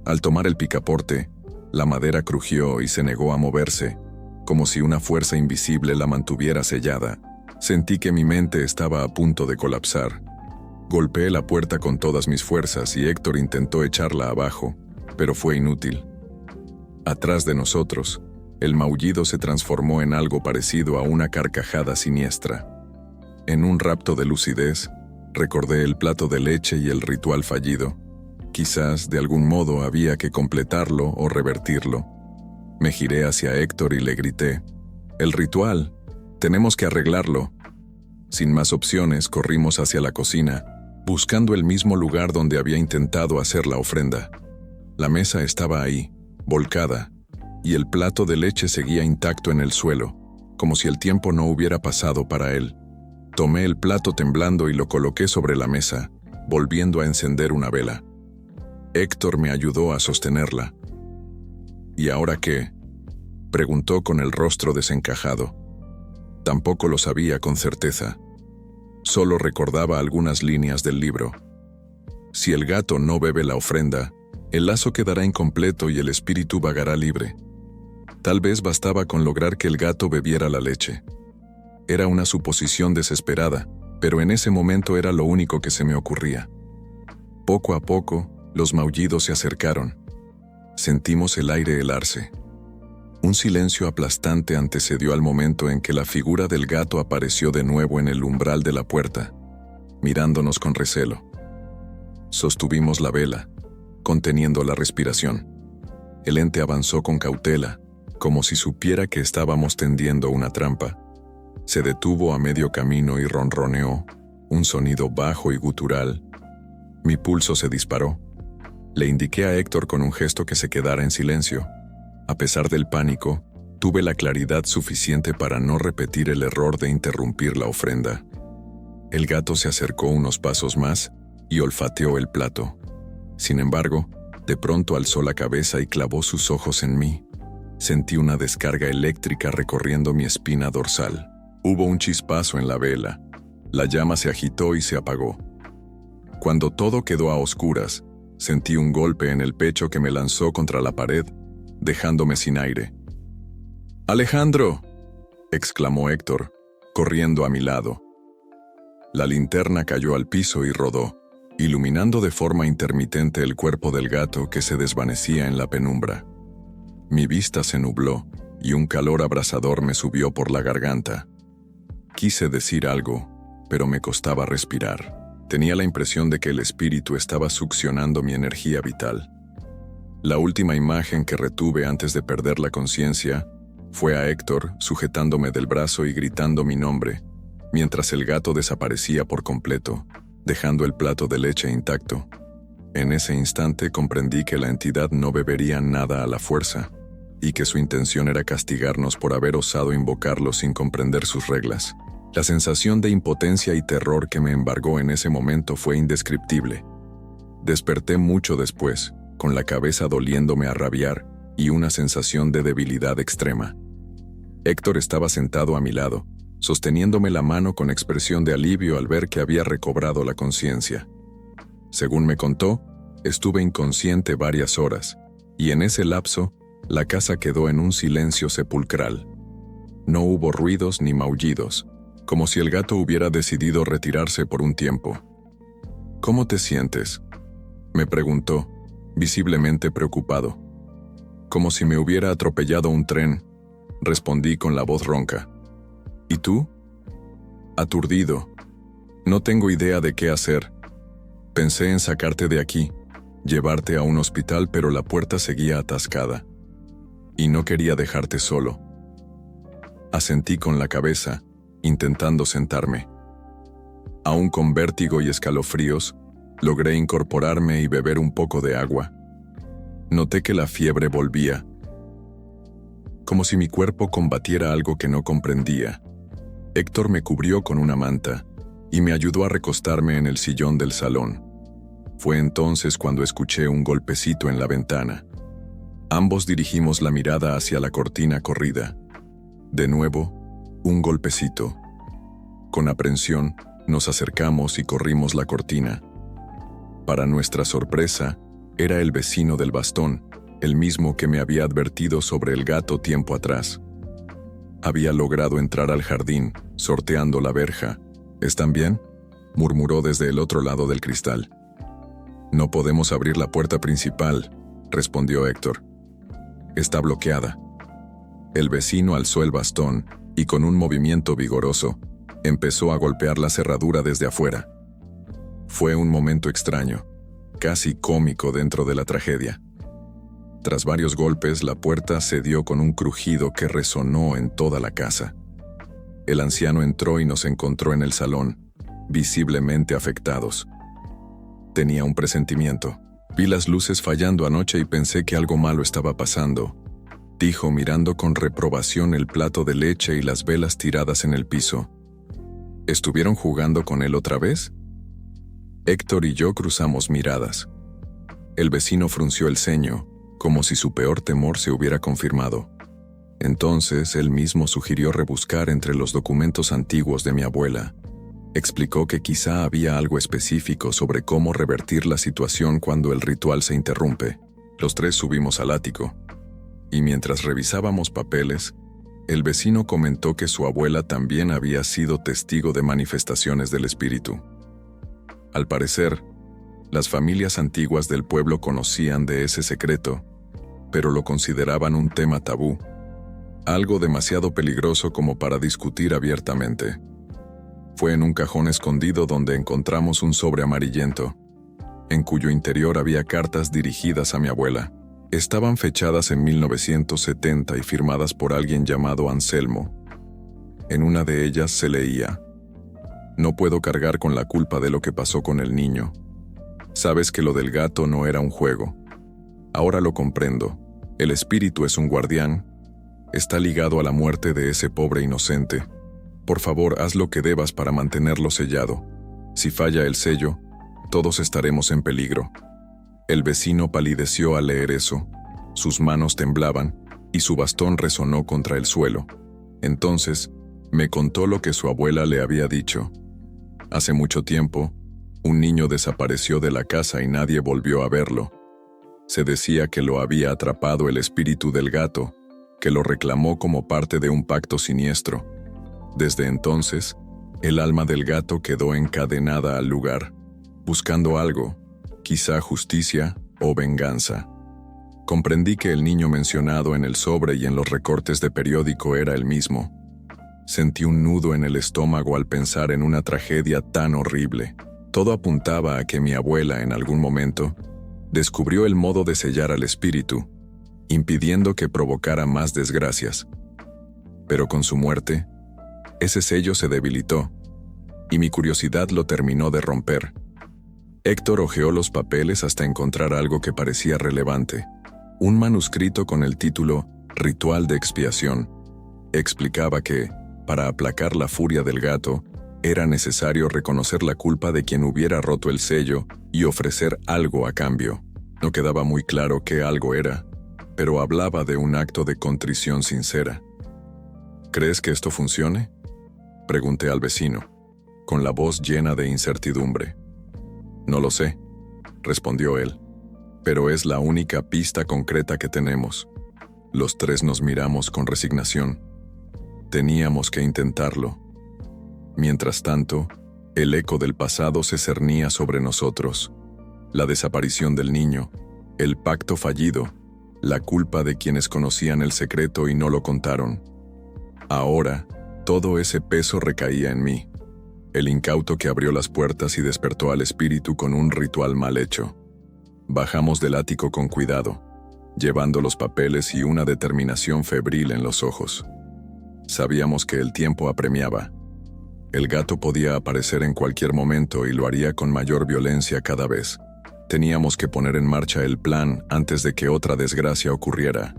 Speaker 1: Al tomar el picaporte, la madera crujió y se negó a moverse, como si una fuerza invisible la mantuviera sellada. Sentí que mi mente estaba a punto de colapsar. Golpeé la puerta con todas mis fuerzas y Héctor intentó echarla abajo, pero fue inútil. Atrás de nosotros, el maullido se transformó en algo parecido a una carcajada siniestra. En un rapto de lucidez, recordé el plato de leche y el ritual fallido. Quizás, de algún modo, había que completarlo o revertirlo. Me giré hacia Héctor y le grité: «El ritual, tenemos que arreglarlo». Sin más opciones, corrimos hacia la cocina, buscando el mismo lugar donde había intentado hacer la ofrenda. La mesa estaba ahí, volcada, y el plato de leche seguía intacto en el suelo, como si el tiempo no hubiera pasado para él. Tomé el plato temblando y lo coloqué sobre la mesa, volviendo a encender una vela. Héctor me ayudó a sostenerla. «¿Y ahora qué?», preguntó con el rostro desencajado. Tampoco lo sabía con certeza. Solo recordaba algunas líneas del libro. Si el gato no bebe la ofrenda, el lazo quedará incompleto y el espíritu vagará libre. Tal vez bastaba con lograr que el gato bebiera la leche. Era una suposición desesperada, pero en ese momento era lo único que se me ocurría. Poco a poco, los maullidos se acercaron. Sentimos el aire helarse. Un silencio aplastante antecedió al momento en que la figura del gato apareció de nuevo en el umbral de la puerta, mirándonos con recelo. Sostuvimos la vela, conteniendo la respiración. El ente avanzó con cautela, como si supiera que estábamos tendiendo una trampa. Se detuvo a medio camino y ronroneó, un sonido bajo y gutural. Mi pulso se disparó. Le indiqué a Héctor con un gesto que se quedara en silencio. A pesar del pánico, tuve la claridad suficiente para no repetir el error de interrumpir la ofrenda. El gato se acercó unos pasos más y olfateó el plato. Sin embargo, de pronto alzó la cabeza y clavó sus ojos en mí. Sentí una descarga eléctrica recorriendo mi espina dorsal. Hubo un chispazo en la vela. La llama se agitó y se apagó. Cuando todo quedó a oscuras, sentí un golpe en el pecho que me lanzó contra la pared, dejándome sin aire. ¡Alejandro!, exclamó Héctor, corriendo a mi lado. La linterna cayó al piso y rodó, iluminando de forma intermitente el cuerpo del gato que se desvanecía en la penumbra. Mi vista se nubló y un calor abrasador me subió por la garganta. Quise decir algo, pero me costaba respirar. Tenía la impresión de que el espíritu estaba succionando mi energía vital. La última imagen que retuve antes de perder la conciencia fue a Héctor sujetándome del brazo y gritando mi nombre, mientras el gato desaparecía por completo, dejando el plato de leche intacto. En ese instante comprendí que la entidad no bebería nada a la fuerza, y que su intención era castigarnos por haber osado invocarlo sin comprender sus reglas. La sensación de impotencia y terror que me embargó en ese momento fue indescriptible. Desperté mucho después, con la cabeza doliéndome a rabiar y una sensación de debilidad extrema. Héctor estaba sentado a mi lado, sosteniéndome la mano con expresión de alivio al ver que había recobrado la conciencia. Según me contó, estuve inconsciente varias horas, y en ese lapso, la casa quedó en un silencio sepulcral. No hubo ruidos ni maullidos, como si el gato hubiera decidido retirarse por un tiempo. ¿Cómo te sientes?, me preguntó, visiblemente preocupado. Como si me hubiera atropellado un tren, respondí con la voz ronca. ¿Y tú? Aturdido. No tengo idea de qué hacer. Pensé en sacarte de aquí, llevarte a un hospital, pero la puerta seguía atascada. Y no quería dejarte solo. Asentí con la cabeza, intentando sentarme. Aún con vértigo y escalofríos, logré incorporarme y beber un poco de agua. Noté que la fiebre volvía, como si mi cuerpo combatiera algo que no comprendía. Héctor me cubrió con una manta y me ayudó a recostarme en el sillón del salón. Fue entonces cuando escuché un golpecito en la ventana. Ambos dirigimos la mirada hacia la cortina corrida. De nuevo, un golpecito. Con aprensión, nos acercamos y corrimos la cortina. Para nuestra sorpresa, era el vecino del bastón, el mismo que me había advertido sobre el gato tiempo atrás. Había logrado entrar al jardín, sorteando la verja. ¿Están bien?, murmuró desde el otro lado del cristal. No podemos abrir la puerta principal, respondió Héctor. Está bloqueada. El vecino alzó el bastón y con un movimiento vigoroso, empezó a golpear la cerradura desde afuera. Fue un momento extraño, casi cómico dentro de la tragedia. Tras varios golpes, la puerta cedió con un crujido que resonó en toda la casa. El anciano entró y nos encontró en el salón, visiblemente afectados. Tenía un presentimiento. Vi las luces fallando anoche y pensé que algo malo estaba pasando, dijo mirando con reprobación el plato de leche y las velas tiradas en el piso. ¿Estuvieron jugando con él otra vez? Héctor y yo cruzamos miradas. El vecino frunció el ceño, como si su peor temor se hubiera confirmado. Entonces, él mismo sugirió rebuscar entre los documentos antiguos de mi abuela. Explicó que quizá había algo específico sobre cómo revertir la situación cuando el ritual se interrumpe. Los tres subimos al ático. y mientras revisábamos papeles, el vecino comentó que su abuela también había sido testigo de manifestaciones del espíritu. Al parecer, las familias antiguas del pueblo conocían de ese secreto, pero lo consideraban un tema tabú, algo demasiado peligroso como para discutir abiertamente. Fue en un cajón escondido donde encontramos un sobre amarillento, en cuyo interior había cartas dirigidas a mi abuela. Estaban fechadas en 1970 y firmadas por alguien llamado Anselmo. En una de ellas se leía: «No puedo cargar con la culpa de lo que pasó con el niño. Sabes que lo del gato no era un juego. Ahora lo comprendo. El espíritu es un guardián. Está ligado a la muerte de ese pobre inocente. Por favor, haz lo que debas para mantenerlo sellado. Si falla el sello, todos estaremos en peligro». El vecino palideció al leer eso. Sus manos temblaban y su bastón resonó contra el suelo. Entonces, me contó lo que su abuela le había dicho. Hace mucho tiempo, un niño desapareció de la casa y nadie volvió a verlo. Se decía que lo había atrapado el espíritu del gato, que lo reclamó como parte de un pacto siniestro. Desde entonces, el alma del gato quedó encadenada al lugar, buscando algo, quizá justicia o venganza. Comprendí que el niño mencionado en el sobre y en los recortes de periódico era el mismo. Sentí un nudo en el estómago al pensar en una tragedia tan horrible. Todo apuntaba a que mi abuela, en algún momento, descubrió el modo de sellar al espíritu, impidiendo que provocara más desgracias. Pero con su muerte, ese sello se debilitó, y mi curiosidad lo terminó de romper. Héctor hojeó los papeles hasta encontrar algo que parecía relevante: un manuscrito con el título Ritual de expiación. Explicaba que, para aplacar la furia del gato, era necesario reconocer la culpa de quien hubiera roto el sello y ofrecer algo a cambio. No quedaba muy claro qué algo era, pero hablaba de un acto de contrición sincera. ¿Crees que esto funcione?, pregunté al vecino, con la voz llena de incertidumbre. No lo sé, respondió él, pero es la única pista concreta que tenemos. Los tres nos miramos con resignación. Teníamos que intentarlo. Mientras tanto, el eco del pasado se cernía sobre nosotros. La desaparición del niño, el pacto fallido, la culpa de quienes conocían el secreto y no lo contaron. Ahora, todo ese peso recaía en mí, el incauto que abrió las puertas y despertó al espíritu con un ritual mal hecho. Bajamos del ático con cuidado, llevando los papeles y una determinación febril en los ojos. Sabíamos que el tiempo apremiaba. El gato podía aparecer en cualquier momento y lo haría con mayor violencia cada vez. Teníamos que poner en marcha el plan antes de que otra desgracia ocurriera.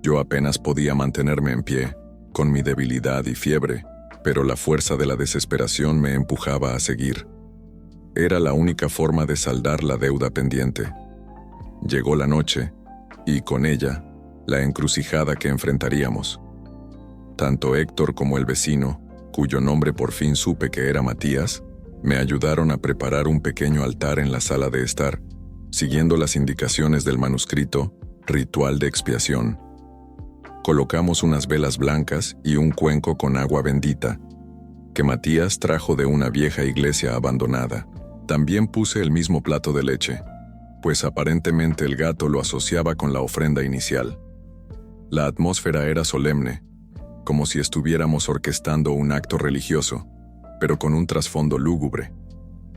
Speaker 1: Yo apenas podía mantenerme en pie, con mi debilidad y fiebre, pero la fuerza de la desesperación me empujaba a seguir. Era la única forma de saldar la deuda pendiente. Llegó la noche, y con ella, la encrucijada que enfrentaríamos. Tanto Héctor como el vecino, cuyo nombre por fin supe que era Matías, me ayudaron a preparar un pequeño altar en la sala de estar, siguiendo las indicaciones del manuscrito Ritual de expiación. Colocamos unas velas blancas y un cuenco con agua bendita, que Matías trajo de una vieja iglesia abandonada. También puse el mismo plato de leche, pues aparentemente el gato lo asociaba con la ofrenda inicial. La atmósfera era solemne, como si estuviéramos orquestando un acto religioso, pero con un trasfondo lúgubre.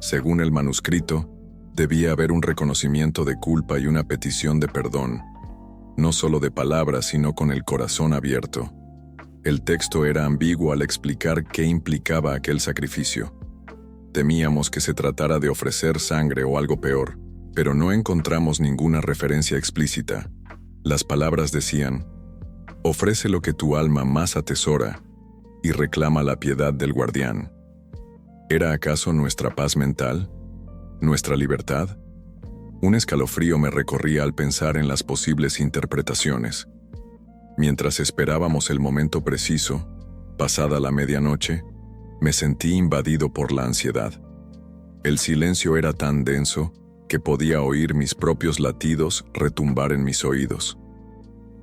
Speaker 1: Según el manuscrito, debía haber un reconocimiento de culpa y una petición de perdón, no solo de palabras, sino con el corazón abierto. El texto era ambiguo al explicar qué implicaba aquel sacrificio. Temíamos que se tratara de ofrecer sangre o algo peor, pero no encontramos ninguna referencia explícita. Las palabras decían: ofrece lo que tu alma más atesora y reclama la piedad del guardián. ¿Era acaso nuestra paz mental? ¿Nuestra libertad? Un escalofrío me recorría al pensar en las posibles interpretaciones. Mientras esperábamos el momento preciso, pasada la medianoche, me sentí invadido por la ansiedad. El silencio era tan denso que podía oír mis propios latidos retumbar en mis oídos.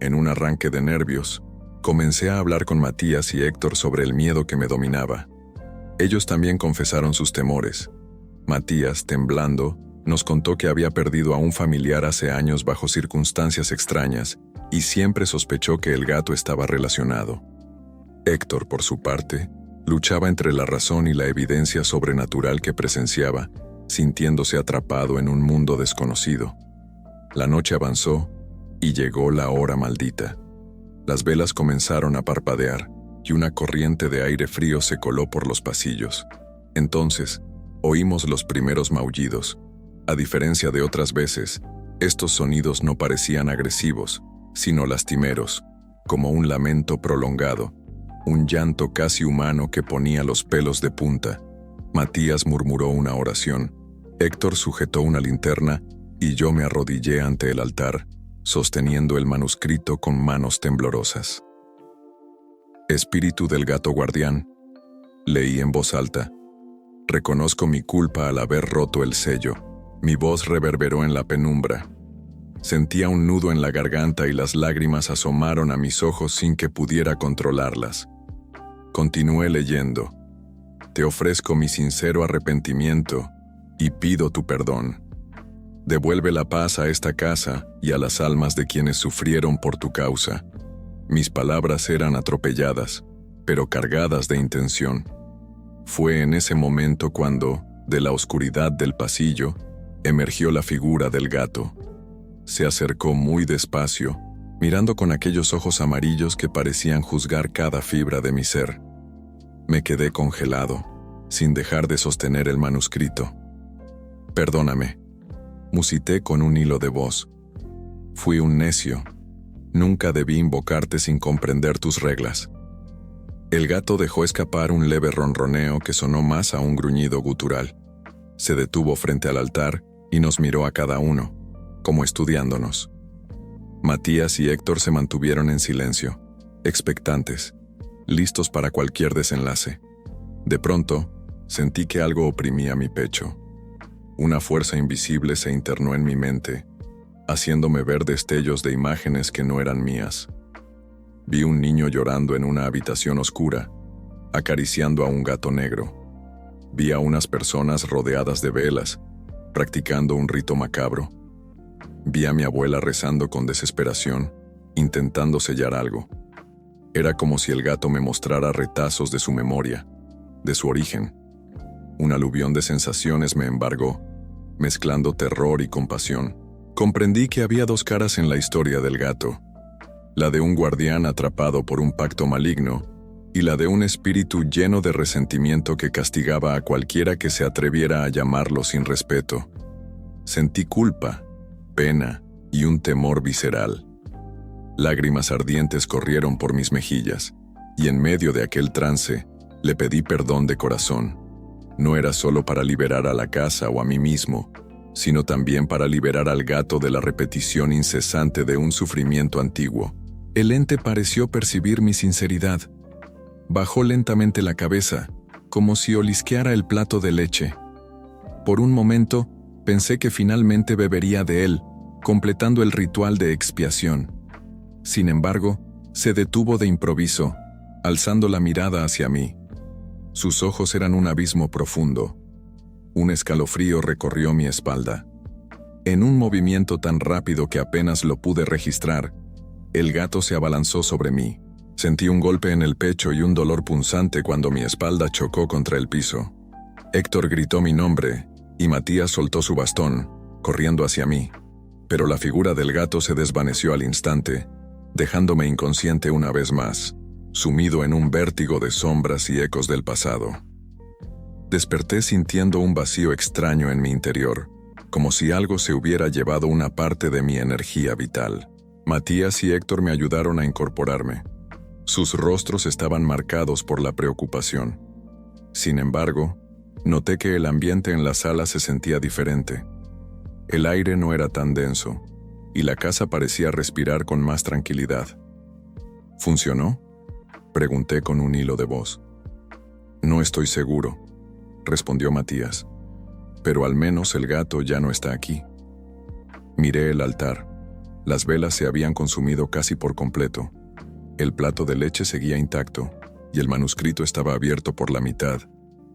Speaker 1: En un arranque de nervios, comencé a hablar con Matías y Héctor sobre el miedo que me dominaba. Ellos también confesaron sus temores. Matías, temblando, nos contó que había perdido a un familiar hace años bajo circunstancias extrañas y siempre sospechó que el gato estaba relacionado. Héctor, por su parte, luchaba entre la razón y la evidencia sobrenatural que presenciaba, sintiéndose atrapado en un mundo desconocido. La noche avanzó y llegó la hora maldita. Las velas comenzaron a parpadear y una corriente de aire frío se coló por los pasillos. Entonces, oímos los primeros maullidos. A diferencia de otras veces, estos sonidos no parecían agresivos, sino lastimeros, como un lamento prolongado, un llanto casi humano que ponía los pelos de punta. Matías murmuró una oración, Héctor sujetó una linterna y yo me arrodillé ante el altar, sosteniendo el manuscrito con manos temblorosas. Espíritu del gato guardián, leí en voz alta. Reconozco mi culpa al haber roto el sello. Mi voz reverberó en la penumbra. Sentía un nudo en la garganta y las lágrimas asomaron a mis ojos sin que pudiera controlarlas. Continué leyendo. Te ofrezco mi sincero arrepentimiento y pido tu perdón. Devuelve la paz a esta casa y a las almas de quienes sufrieron por tu causa. Mis palabras eran atropelladas, pero cargadas de intención. Fue en ese momento cuando, de la oscuridad del pasillo, emergió la figura del gato. Se acercó muy despacio, mirando con aquellos ojos amarillos que parecían juzgar cada fibra de mi ser. Me quedé congelado, sin dejar de sostener el manuscrito. Perdóname, musité con un hilo de voz. Fui un necio. Nunca debí invocarte sin comprender tus reglas. El gato dejó escapar un leve ronroneo que sonó más a un gruñido gutural. Se detuvo frente al altar y nos miró a cada uno, como estudiándonos. Matías y Héctor se mantuvieron en silencio, expectantes, listos para cualquier desenlace. De pronto, sentí que algo oprimía mi pecho. Una fuerza invisible se internó en mi mente, haciéndome ver destellos de imágenes que no eran mías. Vi un niño llorando en una habitación oscura, acariciando a un gato negro. Vi a unas personas rodeadas de velas, practicando un rito macabro. Vi a mi abuela rezando con desesperación, intentando sellar algo. Era como si el gato me mostrara retazos de su memoria, de su origen. Un aluvión de sensaciones me embargó, mezclando terror y compasión. Comprendí que había dos caras en la historia del gato, la de un guardián atrapado por un pacto maligno y la de un espíritu lleno de resentimiento que castigaba a cualquiera que se atreviera a llamarlo sin respeto. Sentí culpa, pena y un temor visceral. Lágrimas ardientes corrieron por mis mejillas, y en medio de aquel trance, le pedí perdón de corazón. No era solo para liberar a la casa o a mí mismo, sino también para liberar al gato de la repetición incesante de un sufrimiento antiguo. El ente pareció percibir mi sinceridad. Bajó lentamente la cabeza, como si olisqueara el plato de leche. Por un momento, pensé que finalmente bebería de él, completando el ritual de expiación. Sin embargo, se detuvo de improviso, alzando la mirada hacia mí. Sus ojos eran un abismo profundo. Un escalofrío recorrió mi espalda. En un movimiento tan rápido que apenas lo pude registrar, el gato se abalanzó sobre mí. Sentí un golpe en el pecho y un dolor punzante cuando mi espalda chocó contra el piso. Héctor gritó mi nombre, y Matías soltó su bastón, corriendo hacia mí. Pero la figura del gato se desvaneció al instante, dejándome inconsciente una vez más, sumido en un vértigo de sombras y ecos del pasado. Desperté sintiendo un vacío extraño en mi interior, como si algo se hubiera llevado una parte de mi energía vital. Matías y Héctor me ayudaron a incorporarme. Sus rostros estaban marcados por la preocupación. Sin embargo, noté que el ambiente en la sala se sentía diferente. El aire no era tan denso, y la casa parecía respirar con más tranquilidad. ¿Funcionó?, pregunté con un hilo de voz. No estoy seguro, respondió Matías, pero al menos el gato ya no está aquí. Miré el altar. Las velas se habían consumido casi por completo. El plato de leche seguía intacto, y el manuscrito estaba abierto por la mitad,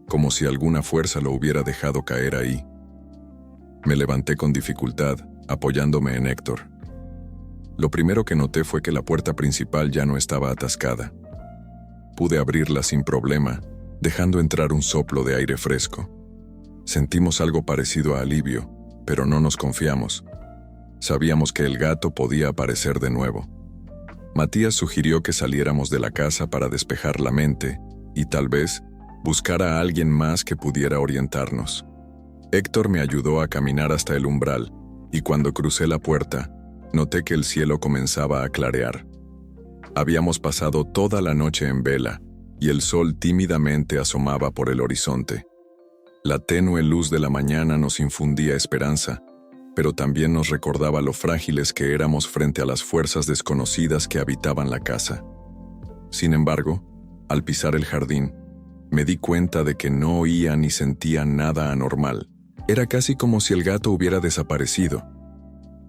Speaker 1: como si alguna fuerza lo hubiera dejado caer ahí. Me levanté con dificultad, apoyándome en Héctor. Lo primero que noté fue que la puerta principal ya no estaba atascada. Pude abrirla sin problema, dejando entrar un soplo de aire fresco. Sentimos algo parecido a alivio, pero no nos confiamos. Sabíamos que el gato podía aparecer de nuevo. Matías sugirió que saliéramos de la casa para despejar la mente y tal vez buscar a alguien más que pudiera orientarnos. Héctor me ayudó a caminar hasta el umbral y cuando crucé la puerta, noté que el cielo comenzaba a clarear. Habíamos pasado toda la noche en vela y el sol tímidamente asomaba por el horizonte. La tenue luz de la mañana nos infundía esperanza, pero también nos recordaba lo frágiles que éramos frente a las fuerzas desconocidas que habitaban la casa. Sin embargo, al pisar el jardín, me di cuenta de que no oía ni sentía nada anormal. Era casi como si el gato hubiera desaparecido.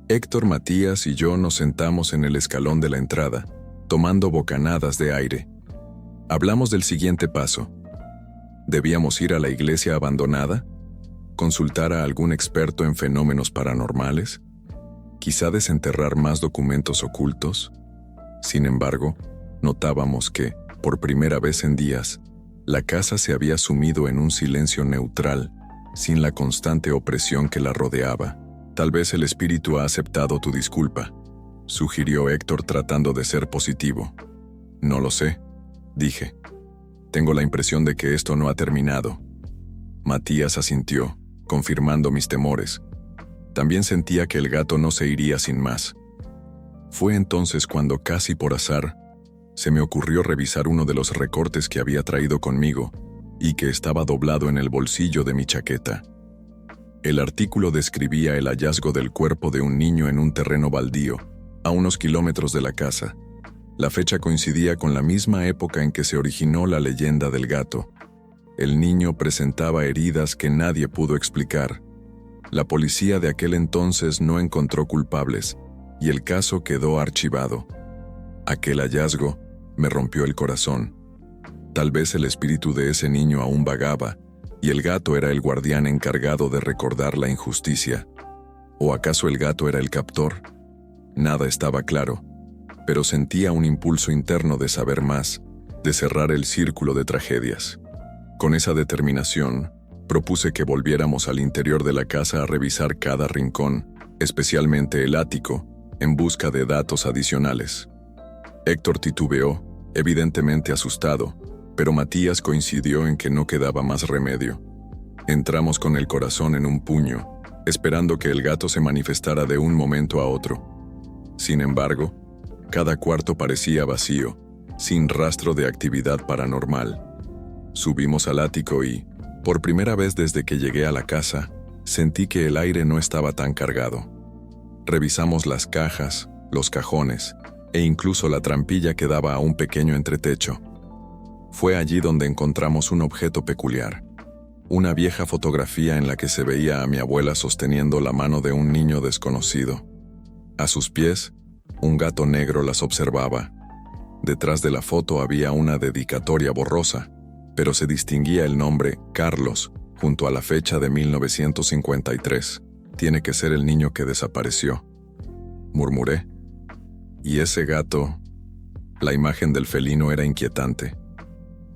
Speaker 1: Héctor, Matías y yo nos sentamos en el escalón de la entrada, tomando bocanadas de aire. Hablamos del siguiente paso. ¿Debíamos ir a la iglesia abandonada? ¿Consultar a algún experto en fenómenos paranormales? ¿Quizá desenterrar más documentos ocultos? Sin embargo, notábamos que, por primera vez en días, la casa se había sumido en un silencio neutral, sin la constante opresión que la rodeaba. Tal vez el espíritu ha aceptado tu disculpa, sugirió Héctor tratando de ser positivo. No lo sé, dije. Tengo la impresión de que esto no ha terminado. Matías asintió, confirmando mis temores. También sentía que el gato no se iría sin más. Fue entonces cuando, casi por azar, se me ocurrió revisar uno de los recortes que había traído conmigo y que estaba doblado en el bolsillo de mi chaqueta. El artículo describía el hallazgo del cuerpo de un niño en un terreno baldío, a unos kilómetros de la casa. La fecha coincidía con la misma época en que se originó la leyenda del gato. El niño presentaba heridas que nadie pudo explicar. La policía de aquel entonces no encontró culpables, y el caso quedó archivado. Aquel hallazgo me rompió el corazón. Tal vez el espíritu de ese niño aún vagaba, y el gato era el guardián encargado de recordar la injusticia. ¿O acaso el gato era el captor? Nada estaba claro, pero sentía un impulso interno de saber más, de cerrar el círculo de tragedias. Con esa determinación, propuse que volviéramos al interior de la casa a revisar cada rincón, especialmente el ático, en busca de datos adicionales. Héctor titubeó, evidentemente asustado, pero Matías coincidió en que no quedaba más remedio. Entramos con el corazón en un puño, esperando que el gato se manifestara de un momento a otro. Sin embargo, cada cuarto parecía vacío, sin rastro de actividad paranormal. Subimos al ático y, por primera vez desde que llegué a la casa, sentí que el aire no estaba tan cargado. Revisamos las cajas, los cajones, e incluso la trampilla que daba a un pequeño entretecho. Fue allí donde encontramos un objeto peculiar. Una vieja fotografía en la que se veía a mi abuela sosteniendo la mano de un niño desconocido. A sus pies, un gato negro las observaba. Detrás de la foto había una dedicatoria borrosa, pero se distinguía el nombre Carlos junto a la fecha de 1953. Tiene que ser el niño que desapareció, murmuré. Y ese gato... La imagen del felino era inquietante.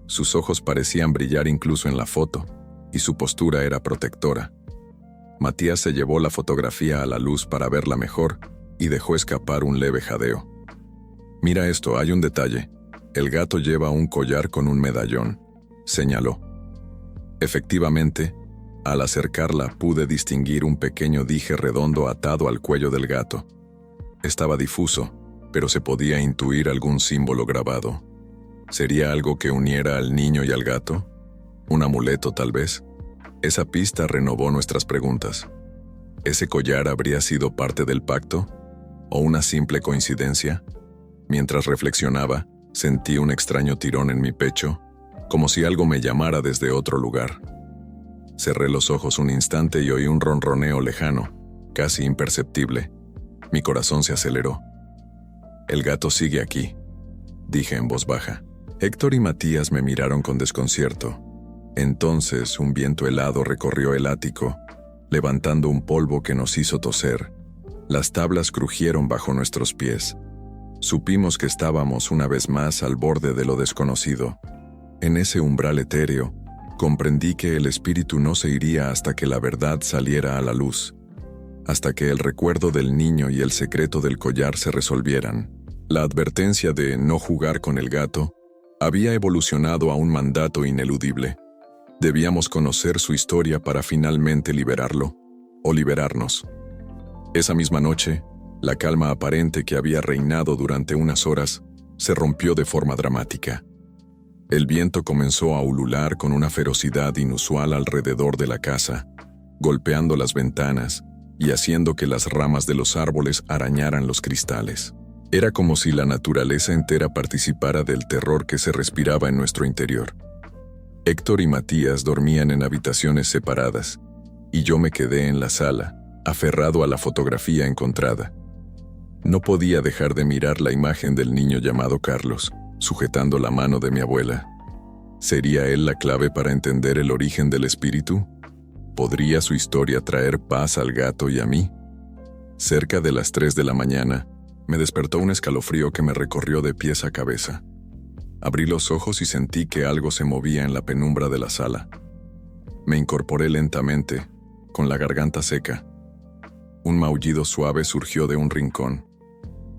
Speaker 1: Sus ojos parecían brillar incluso en la foto, y su postura era protectora. Matías se llevó la fotografía a la luz para verla mejor y dejó escapar un leve jadeo. Mira esto, hay un detalle. El gato lleva un collar con un medallón, señaló. Efectivamente, al acercarla pude distinguir un pequeño dije redondo atado al cuello del gato. Estaba difuso, pero se podía intuir algún símbolo grabado. ¿Sería algo que uniera al niño y al gato? ¿Un amuleto, tal vez? Esa pista renovó nuestras preguntas. ¿Ese collar habría sido parte del pacto? ¿O una simple coincidencia? Mientras reflexionaba, sentí un extraño tirón en mi pecho, como si algo me llamara desde otro lugar. Cerré los ojos un instante y oí un ronroneo lejano, casi imperceptible. Mi corazón se aceleró. «El gato sigue aquí», dije en voz baja. Héctor y Matías me miraron con desconcierto. Entonces un viento helado recorrió el ático, levantando un polvo que nos hizo toser. Las tablas crujieron bajo nuestros pies. Supimos que estábamos una vez más al borde de lo desconocido. En ese umbral etéreo, comprendí que el espíritu no se iría hasta que la verdad saliera a la luz, hasta que el recuerdo del niño y el secreto del collar se resolvieran. La advertencia de no jugar con el gato había evolucionado a un mandato ineludible. Debíamos conocer su historia para finalmente liberarlo, o liberarnos. Esa misma noche, la calma aparente que había reinado durante unas horas se rompió de forma dramática. El viento comenzó a ulular con una ferocidad inusual alrededor de la casa, golpeando las ventanas y haciendo que las ramas de los árboles arañaran los cristales. Era como si la naturaleza entera participara del terror que se respiraba en nuestro interior. Héctor y Matías dormían en habitaciones separadas, y yo me quedé en la sala, aferrado a la fotografía encontrada. No podía dejar de mirar la imagen del niño llamado Carlos, sujetando la mano de mi abuela. ¿Sería él la clave para entender el origen del espíritu? ¿Podría su historia traer paz al gato y a mí? Cerca de las 3 de la mañana, me despertó un escalofrío que me recorrió de pies a cabeza. Abrí los ojos y sentí que algo se movía en la penumbra de la sala. Me incorporé lentamente, con la garganta seca. Un maullido suave surgió de un rincón.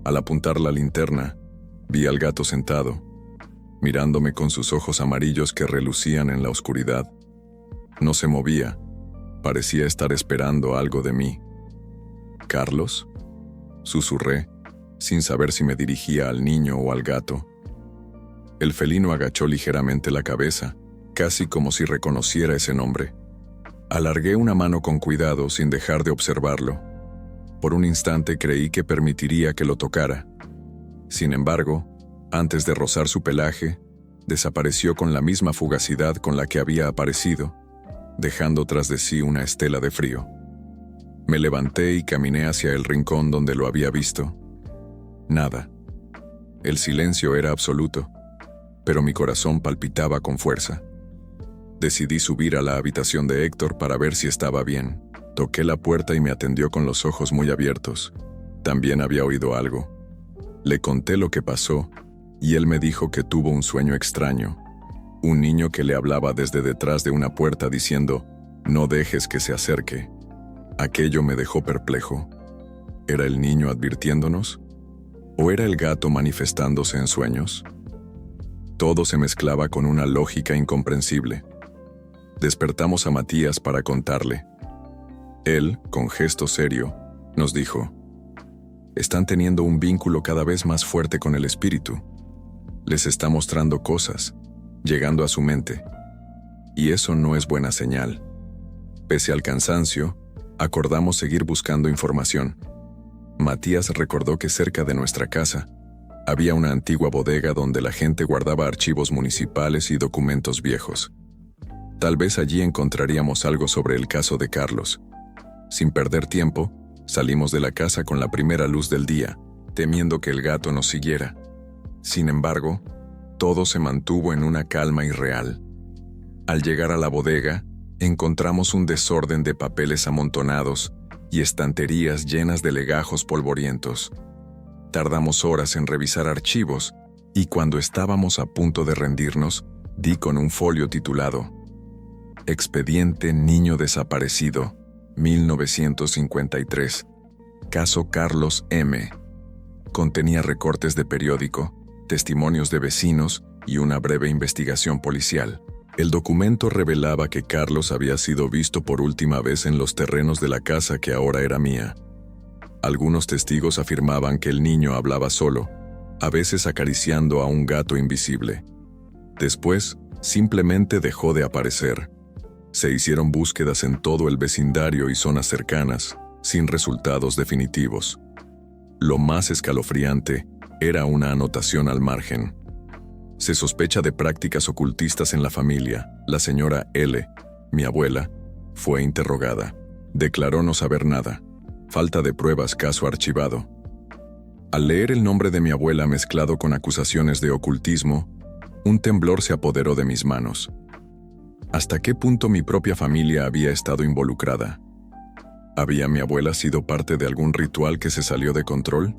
Speaker 1: Al apuntar la linterna, vi al gato sentado, mirándome con sus ojos amarillos que relucían en la oscuridad. No se movía, parecía estar esperando algo de mí. «¿Carlos?», susurré, sin saber si me dirigía al niño o al gato. El felino agachó ligeramente la cabeza, casi como si reconociera ese nombre. Alargué una mano con cuidado sin dejar de observarlo. Por un instante creí que permitiría que lo tocara. Sin embargo, antes de rozar su pelaje, desapareció con la misma fugacidad con la que había aparecido, dejando tras de sí una estela de frío. Me levanté y caminé hacia el rincón donde lo había visto. Nada. El silencio era absoluto, pero mi corazón palpitaba con fuerza. Decidí subir a la habitación de Héctor para ver si estaba bien. Toqué la puerta y me atendió con los ojos muy abiertos. También había oído algo. Le conté lo que pasó, y él me dijo que tuvo un sueño extraño. Un niño que le hablaba desde detrás de una puerta diciendo, «No dejes que se acerque». Aquello me dejó perplejo. ¿Era el niño advirtiéndonos? ¿O era el gato manifestándose en sueños? Todo se mezclaba con una lógica incomprensible. Despertamos a Matías para contarle. Él, con gesto serio, nos dijo, «Están teniendo un vínculo cada vez más fuerte con el espíritu. Les está mostrando cosas, llegando a su mente. Y eso no es buena señal». Pese al cansancio, acordamos seguir buscando información. Matías recordó que cerca de nuestra casa había una antigua bodega donde la gente guardaba archivos municipales y documentos viejos. Tal vez allí encontraríamos algo sobre el caso de Carlos. Sin perder tiempo, salimos de la casa con la primera luz del día, temiendo que el gato nos siguiera. Sin embargo, todo se mantuvo en una calma irreal. Al llegar a la bodega, encontramos un desorden de papeles amontonados y estanterías llenas de legajos polvorientos. Tardamos horas en revisar archivos y cuando estábamos a punto de rendirnos, di con un folio titulado Expediente Niño Desaparecido, 1953. Caso Carlos M. Contenía recortes de periódico, testimonios de vecinos y una breve investigación policial. El documento revelaba que Carlos había sido visto por última vez en los terrenos de la casa que ahora era mía. Algunos testigos afirmaban que el niño hablaba solo, a veces acariciando a un gato invisible. Después, simplemente dejó de aparecer. Se hicieron búsquedas en todo el vecindario y zonas cercanas, sin resultados definitivos. Lo más escalofriante era una anotación al margen. Se sospecha de prácticas ocultistas en la familia. La señora L., mi abuela, fue interrogada. Declaró no saber nada. Falta de pruebas, caso archivado. Al leer el nombre de mi abuela mezclado con acusaciones de ocultismo, un temblor se apoderó de mis manos. ¿Hasta qué punto mi propia familia había estado involucrada? ¿Había mi abuela sido parte de algún ritual que se salió de control?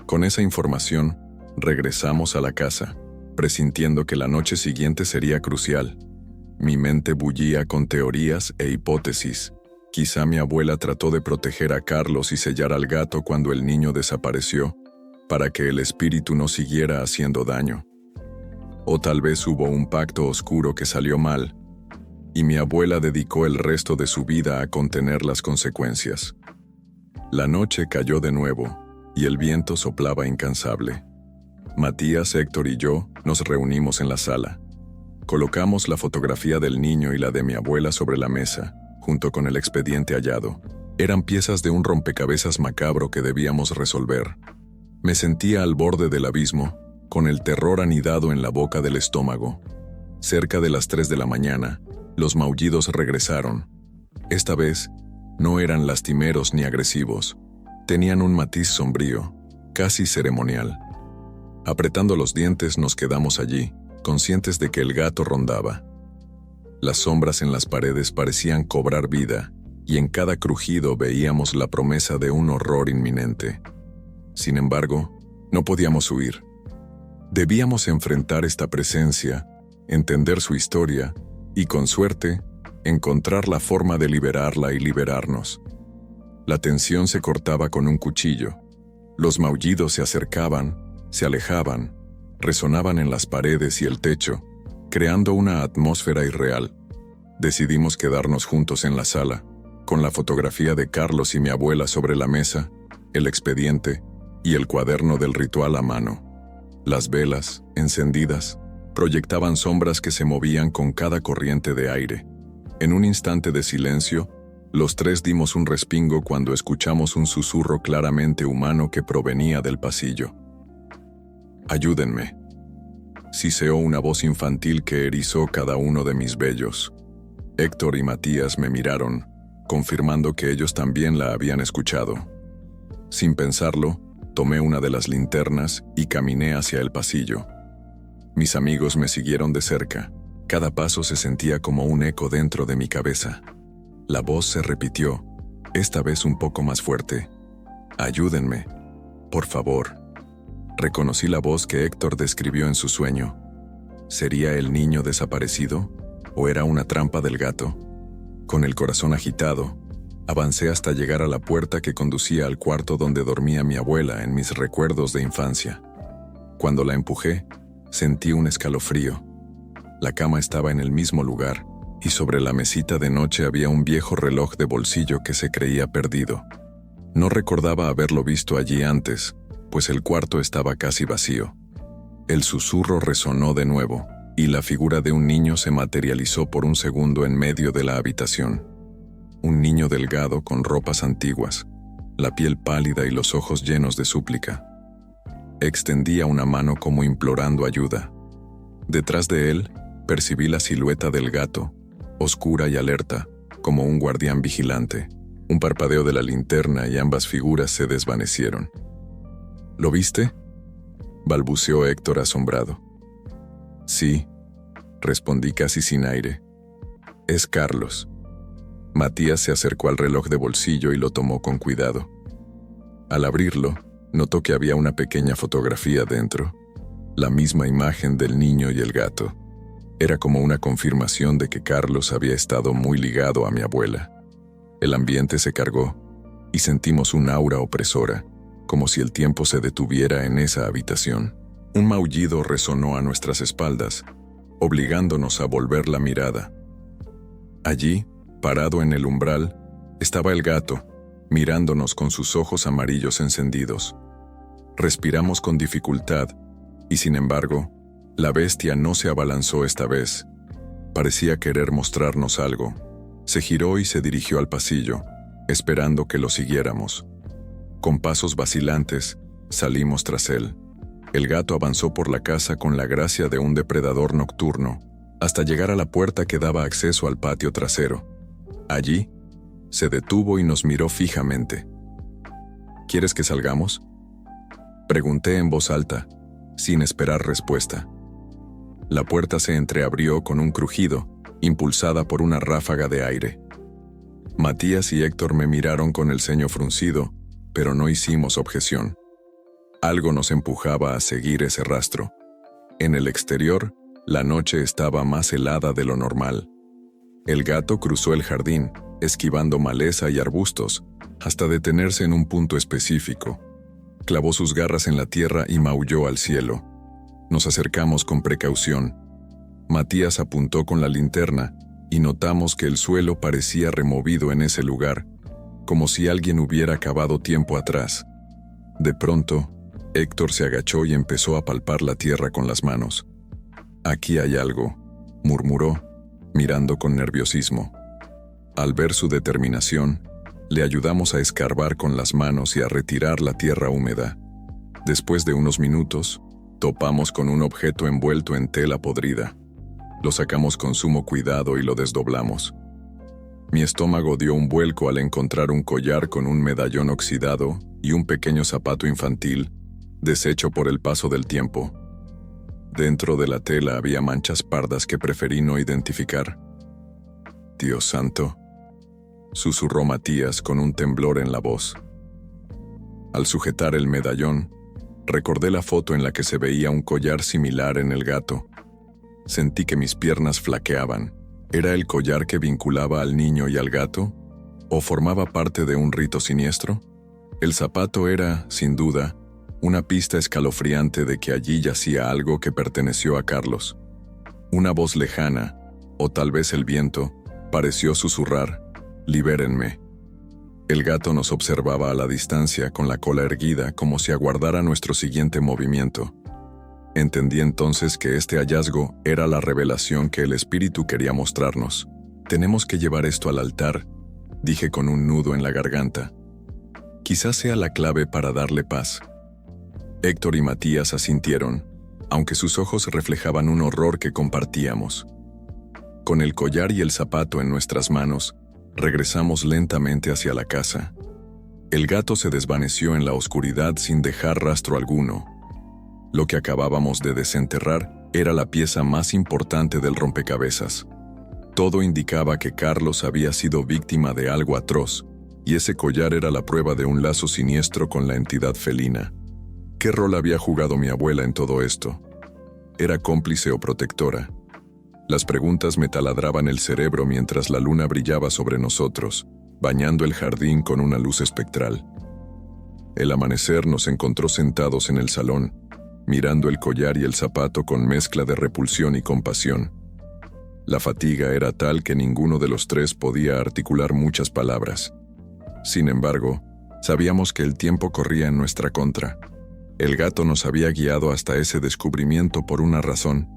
Speaker 1: Con esa información, regresamos a la casa, presintiendo que la noche siguiente sería crucial. Mi mente bullía con teorías e hipótesis. Quizá mi abuela trató de proteger a Carlos y sellar al gato cuando el niño desapareció, para que el espíritu no siguiera haciendo daño. O tal vez hubo un pacto oscuro que salió mal, y mi abuela dedicó el resto de su vida a contener las consecuencias. La noche cayó de nuevo, y el viento soplaba incansable. Matías, Héctor y yo nos reunimos en la sala. Colocamos la fotografía del niño y la de mi abuela sobre la mesa, junto con el expediente hallado. Eran piezas de un rompecabezas macabro que debíamos resolver. Me sentía al borde del abismo, con el terror anidado en la boca del estómago. Cerca de las 3 de la mañana, los maullidos regresaron. Esta vez, no eran lastimeros ni agresivos. Tenían un matiz sombrío, casi ceremonial. Apretando los dientes nos quedamos allí, conscientes de que el gato rondaba. Las sombras en las paredes parecían cobrar vida, y en cada crujido veíamos la promesa de un horror inminente. Sin embargo, no podíamos huir. Debíamos enfrentar esta presencia, entender su historia, y con suerte, encontrar la forma de liberarla y liberarnos. La tensión se cortaba con un cuchillo. Los maullidos se acercaban, se alejaban, resonaban en las paredes y el techo, creando una atmósfera irreal. Decidimos quedarnos juntos en la sala, con la fotografía de Carlos y mi abuela sobre la mesa, el expediente y el cuaderno del ritual a mano. Las velas, encendidas, proyectaban sombras que se movían con cada corriente de aire. En un instante de silencio, los tres dimos un respingo cuando escuchamos un susurro claramente humano que provenía del pasillo. «Ayúdenme», siseó una voz infantil que erizó cada uno de mis vellos. Héctor y Matías me miraron, confirmando que ellos también la habían escuchado. Sin pensarlo, tomé una de las linternas y caminé hacia el pasillo. Mis amigos me siguieron de cerca. Cada paso se sentía como un eco dentro de mi cabeza. La voz se repitió, esta vez un poco más fuerte. «Ayúdenme, por favor». Reconocí la voz que Héctor describió en su sueño. ¿Sería el niño desaparecido? ¿O era una trampa del gato? Con el corazón agitado, avancé hasta llegar a la puerta que conducía al cuarto donde dormía mi abuela en mis recuerdos de infancia. Cuando la empujé, sentí un escalofrío. La cama estaba en el mismo lugar, y sobre la mesita de noche había un viejo reloj de bolsillo que se creía perdido. No recordaba haberlo visto allí antes, pues el cuarto estaba casi vacío. El susurro resonó de nuevo, y la figura de un niño se materializó por un segundo en medio de la habitación. Un niño delgado con ropas antiguas, la piel pálida y los ojos llenos de súplica. Extendía una mano como implorando ayuda. Detrás de él, percibí la silueta del gato, oscura y alerta, como un guardián vigilante. Un parpadeo de la linterna y ambas figuras se desvanecieron. «¿Lo viste?», balbuceó Héctor asombrado. «Sí», respondí casi sin aire. «Es Carlos». Matías se acercó al reloj de bolsillo y lo tomó con cuidado. Al abrirlo, notó que había una pequeña fotografía dentro, la misma imagen del niño y el gato. Era como una confirmación de que Carlos había estado muy ligado a mi abuela. El ambiente se cargó, y sentimos un aura opresora, como si el tiempo se detuviera en esa habitación. Un maullido resonó a nuestras espaldas, obligándonos a volver la mirada. Allí, parado en el umbral, estaba el gato, mirándonos con sus ojos amarillos encendidos. Respiramos con dificultad, y sin embargo, la bestia no se abalanzó esta vez. Parecía querer mostrarnos algo. Se giró y se dirigió al pasillo, esperando que lo siguiéramos. Con pasos vacilantes, salimos tras él. El gato avanzó por la casa con la gracia de un depredador nocturno, hasta llegar a la puerta que daba acceso al patio trasero. Allí, se detuvo y nos miró fijamente. ¿Quieres que salgamos?, pregunté en voz alta, sin esperar respuesta. La puerta se entreabrió con un crujido, impulsada por una ráfaga de aire. Matías y Héctor me miraron con el ceño fruncido, pero no hicimos objeción. Algo nos empujaba a seguir ese rastro. En el exterior, la noche estaba más helada de lo normal. El gato cruzó el jardín, esquivando maleza y arbustos, hasta detenerse en un punto específico. Clavó sus garras en la tierra y maulló al cielo. Nos acercamos con precaución. Matías apuntó con la linterna y notamos que el suelo parecía removido en ese lugar, como si alguien hubiera cavado tiempo atrás. De pronto, Héctor se agachó y empezó a palpar la tierra con las manos. «Aquí hay algo», murmuró, mirando con nerviosismo. Al ver su determinación, le ayudamos a escarbar con las manos y a retirar la tierra húmeda. Después de unos minutos, topamos con un objeto envuelto en tela podrida. Lo sacamos con sumo cuidado y lo desdoblamos. Mi estómago dio un vuelco al encontrar un collar con un medallón oxidado y un pequeño zapato infantil, deshecho por el paso del tiempo. Dentro de la tela había manchas pardas que preferí no identificar. «Dios santo», susurró Matías con un temblor en la voz. Al sujetar el medallón, recordé la foto en la que se veía un collar similar en el gato. Sentí que mis piernas flaqueaban. ¿Era el collar que vinculaba al niño y al gato? ¿O formaba parte de un rito siniestro? El zapato era, sin duda, una pista escalofriante de que allí yacía algo que perteneció a Carlos. Una voz lejana, o tal vez el viento, pareció susurrar: «Libérenme». El gato nos observaba a la distancia con la cola erguida como si aguardara nuestro siguiente movimiento. Entendí entonces que este hallazgo era la revelación que el espíritu quería mostrarnos. «Tenemos que llevar esto al altar», dije con un nudo en la garganta. «Quizás sea la clave para darle paz». Héctor y Matías asintieron, aunque sus ojos reflejaban un horror que compartíamos. Con el collar y el zapato en nuestras manos, regresamos lentamente hacia la casa. El gato se desvaneció en la oscuridad sin dejar rastro alguno. Lo que acabábamos de desenterrar era la pieza más importante del rompecabezas. Todo indicaba que Carlos había sido víctima de algo atroz, y ese collar era la prueba de un lazo siniestro con la entidad felina. ¿Qué rol había jugado mi abuela en todo esto? ¿Era cómplice o protectora? Las preguntas me taladraban el cerebro mientras la luna brillaba sobre nosotros, bañando el jardín con una luz espectral. El amanecer nos encontró sentados en el salón, mirando el collar y el zapato con mezcla de repulsión y compasión. La fatiga era tal que ninguno de los tres podía articular muchas palabras. Sin embargo, sabíamos que el tiempo corría en nuestra contra. El gato nos había guiado hasta ese descubrimiento por una razón,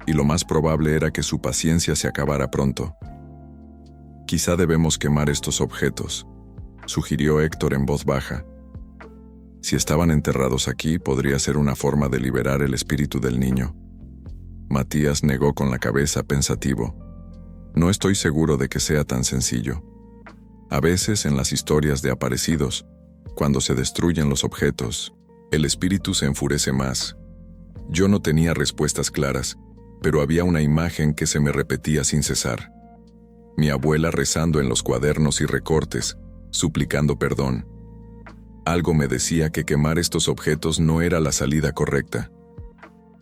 Speaker 1: y lo más probable era que su paciencia se acabara pronto. «Quizá debemos quemar estos objetos», sugirió Héctor en voz baja. «Si estaban enterrados aquí, podría ser una forma de liberar el espíritu del niño». Matías negó con la cabeza pensativo. «No estoy seguro de que sea tan sencillo. A veces en las historias de aparecidos, cuando se destruyen los objetos, el espíritu se enfurece más. Yo no tenía respuestas claras, pero había una imagen que se me repetía sin cesar. Mi abuela rezando en los cuadernos y recortes, suplicando perdón. Algo me decía que quemar estos objetos no era la salida correcta.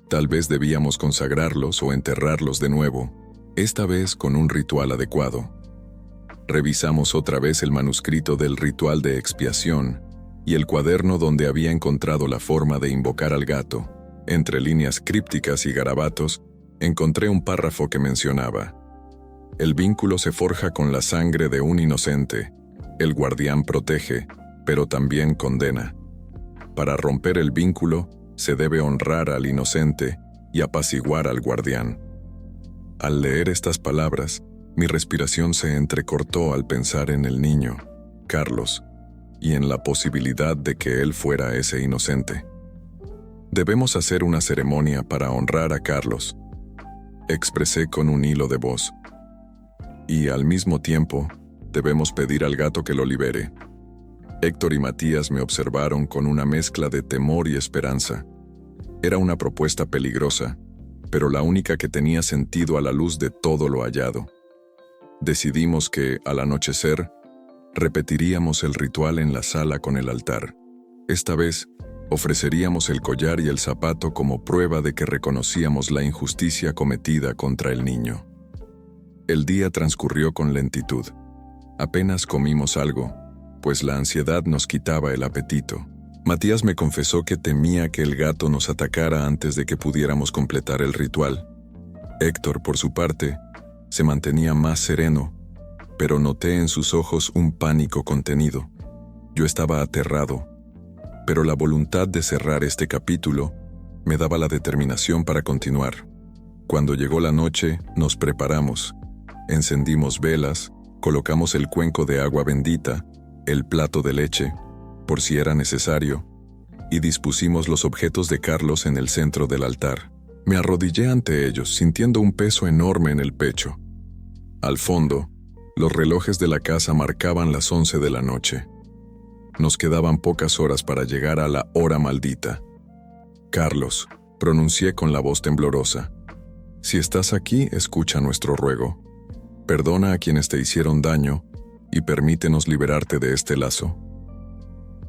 Speaker 1: Tal vez debíamos consagrarlos o enterrarlos de nuevo, esta vez con un ritual adecuado. Revisamos otra vez el manuscrito del ritual de expiación y el cuaderno donde había encontrado la forma de invocar al gato. Entre líneas crípticas y garabatos, encontré un párrafo que mencionaba: «El vínculo se forja con la sangre de un inocente. El guardián protege, pero también condena. Para romper el vínculo, se debe honrar al inocente y apaciguar al guardián». Al leer estas palabras, mi respiración se entrecortó al pensar en el niño, Carlos, y en la posibilidad de que él fuera ese inocente. «Debemos hacer una ceremonia para honrar a Carlos», expresé con un hilo de voz. «Y al mismo tiempo, debemos pedir al gato que lo libere». Héctor y Matías me observaron con una mezcla de temor y esperanza. Era una propuesta peligrosa, pero la única que tenía sentido a la luz de todo lo hallado. Decidimos que, al anochecer, repetiríamos el ritual en la sala con el altar. Esta vez, ofreceríamos el collar y el zapato como prueba de que reconocíamos la injusticia cometida contra el niño. El día transcurrió con lentitud. Apenas comimos algo, pues la ansiedad nos quitaba el apetito. Matías me confesó que temía que el gato nos atacara antes de que pudiéramos completar el ritual. Héctor, por su parte, se mantenía más sereno, pero noté en sus ojos un pánico contenido. Yo estaba aterrado, pero la voluntad de cerrar este capítulo me daba la determinación para continuar. Cuando llegó la noche, nos preparamos, encendimos velas, colocamos el cuenco de agua bendita, el plato de leche, por si era necesario, y dispusimos los objetos de Carlos en el centro del altar. Me arrodillé ante ellos, sintiendo un peso enorme en el pecho. Al fondo, los relojes de la casa marcaban las 11 de la noche. Nos quedaban pocas horas para llegar a la hora maldita. Carlos, pronuncié con la voz temblorosa, si estás aquí, escucha nuestro ruego. Perdona a quienes te hicieron daño y permítenos liberarte de este lazo.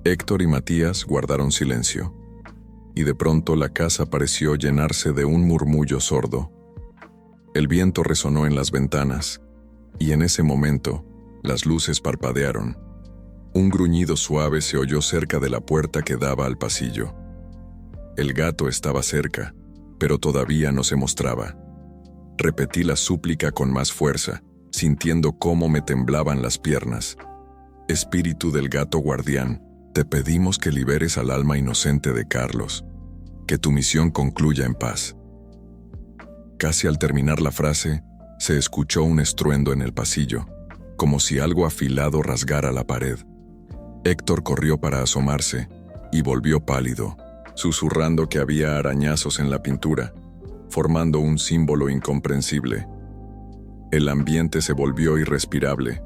Speaker 1: Héctor y Matías guardaron silencio, y de pronto la casa pareció llenarse de un murmullo sordo. El viento resonó en las ventanas, y en ese momento, las luces parpadearon. Un gruñido suave se oyó cerca de la puerta que daba al pasillo. El gato estaba cerca, pero todavía no se mostraba. Repetí la súplica con más fuerza, sintiendo cómo me temblaban las piernas. Espíritu del gato guardián, te pedimos que liberes al alma inocente de Carlos, que tu misión concluya en paz. Casi al terminar la frase, se escuchó un estruendo en el pasillo, como si algo afilado rasgara la pared. Héctor corrió para asomarse y volvió pálido, susurrando que había arañazos en la pintura, formando un símbolo incomprensible. El ambiente se volvió irrespirable.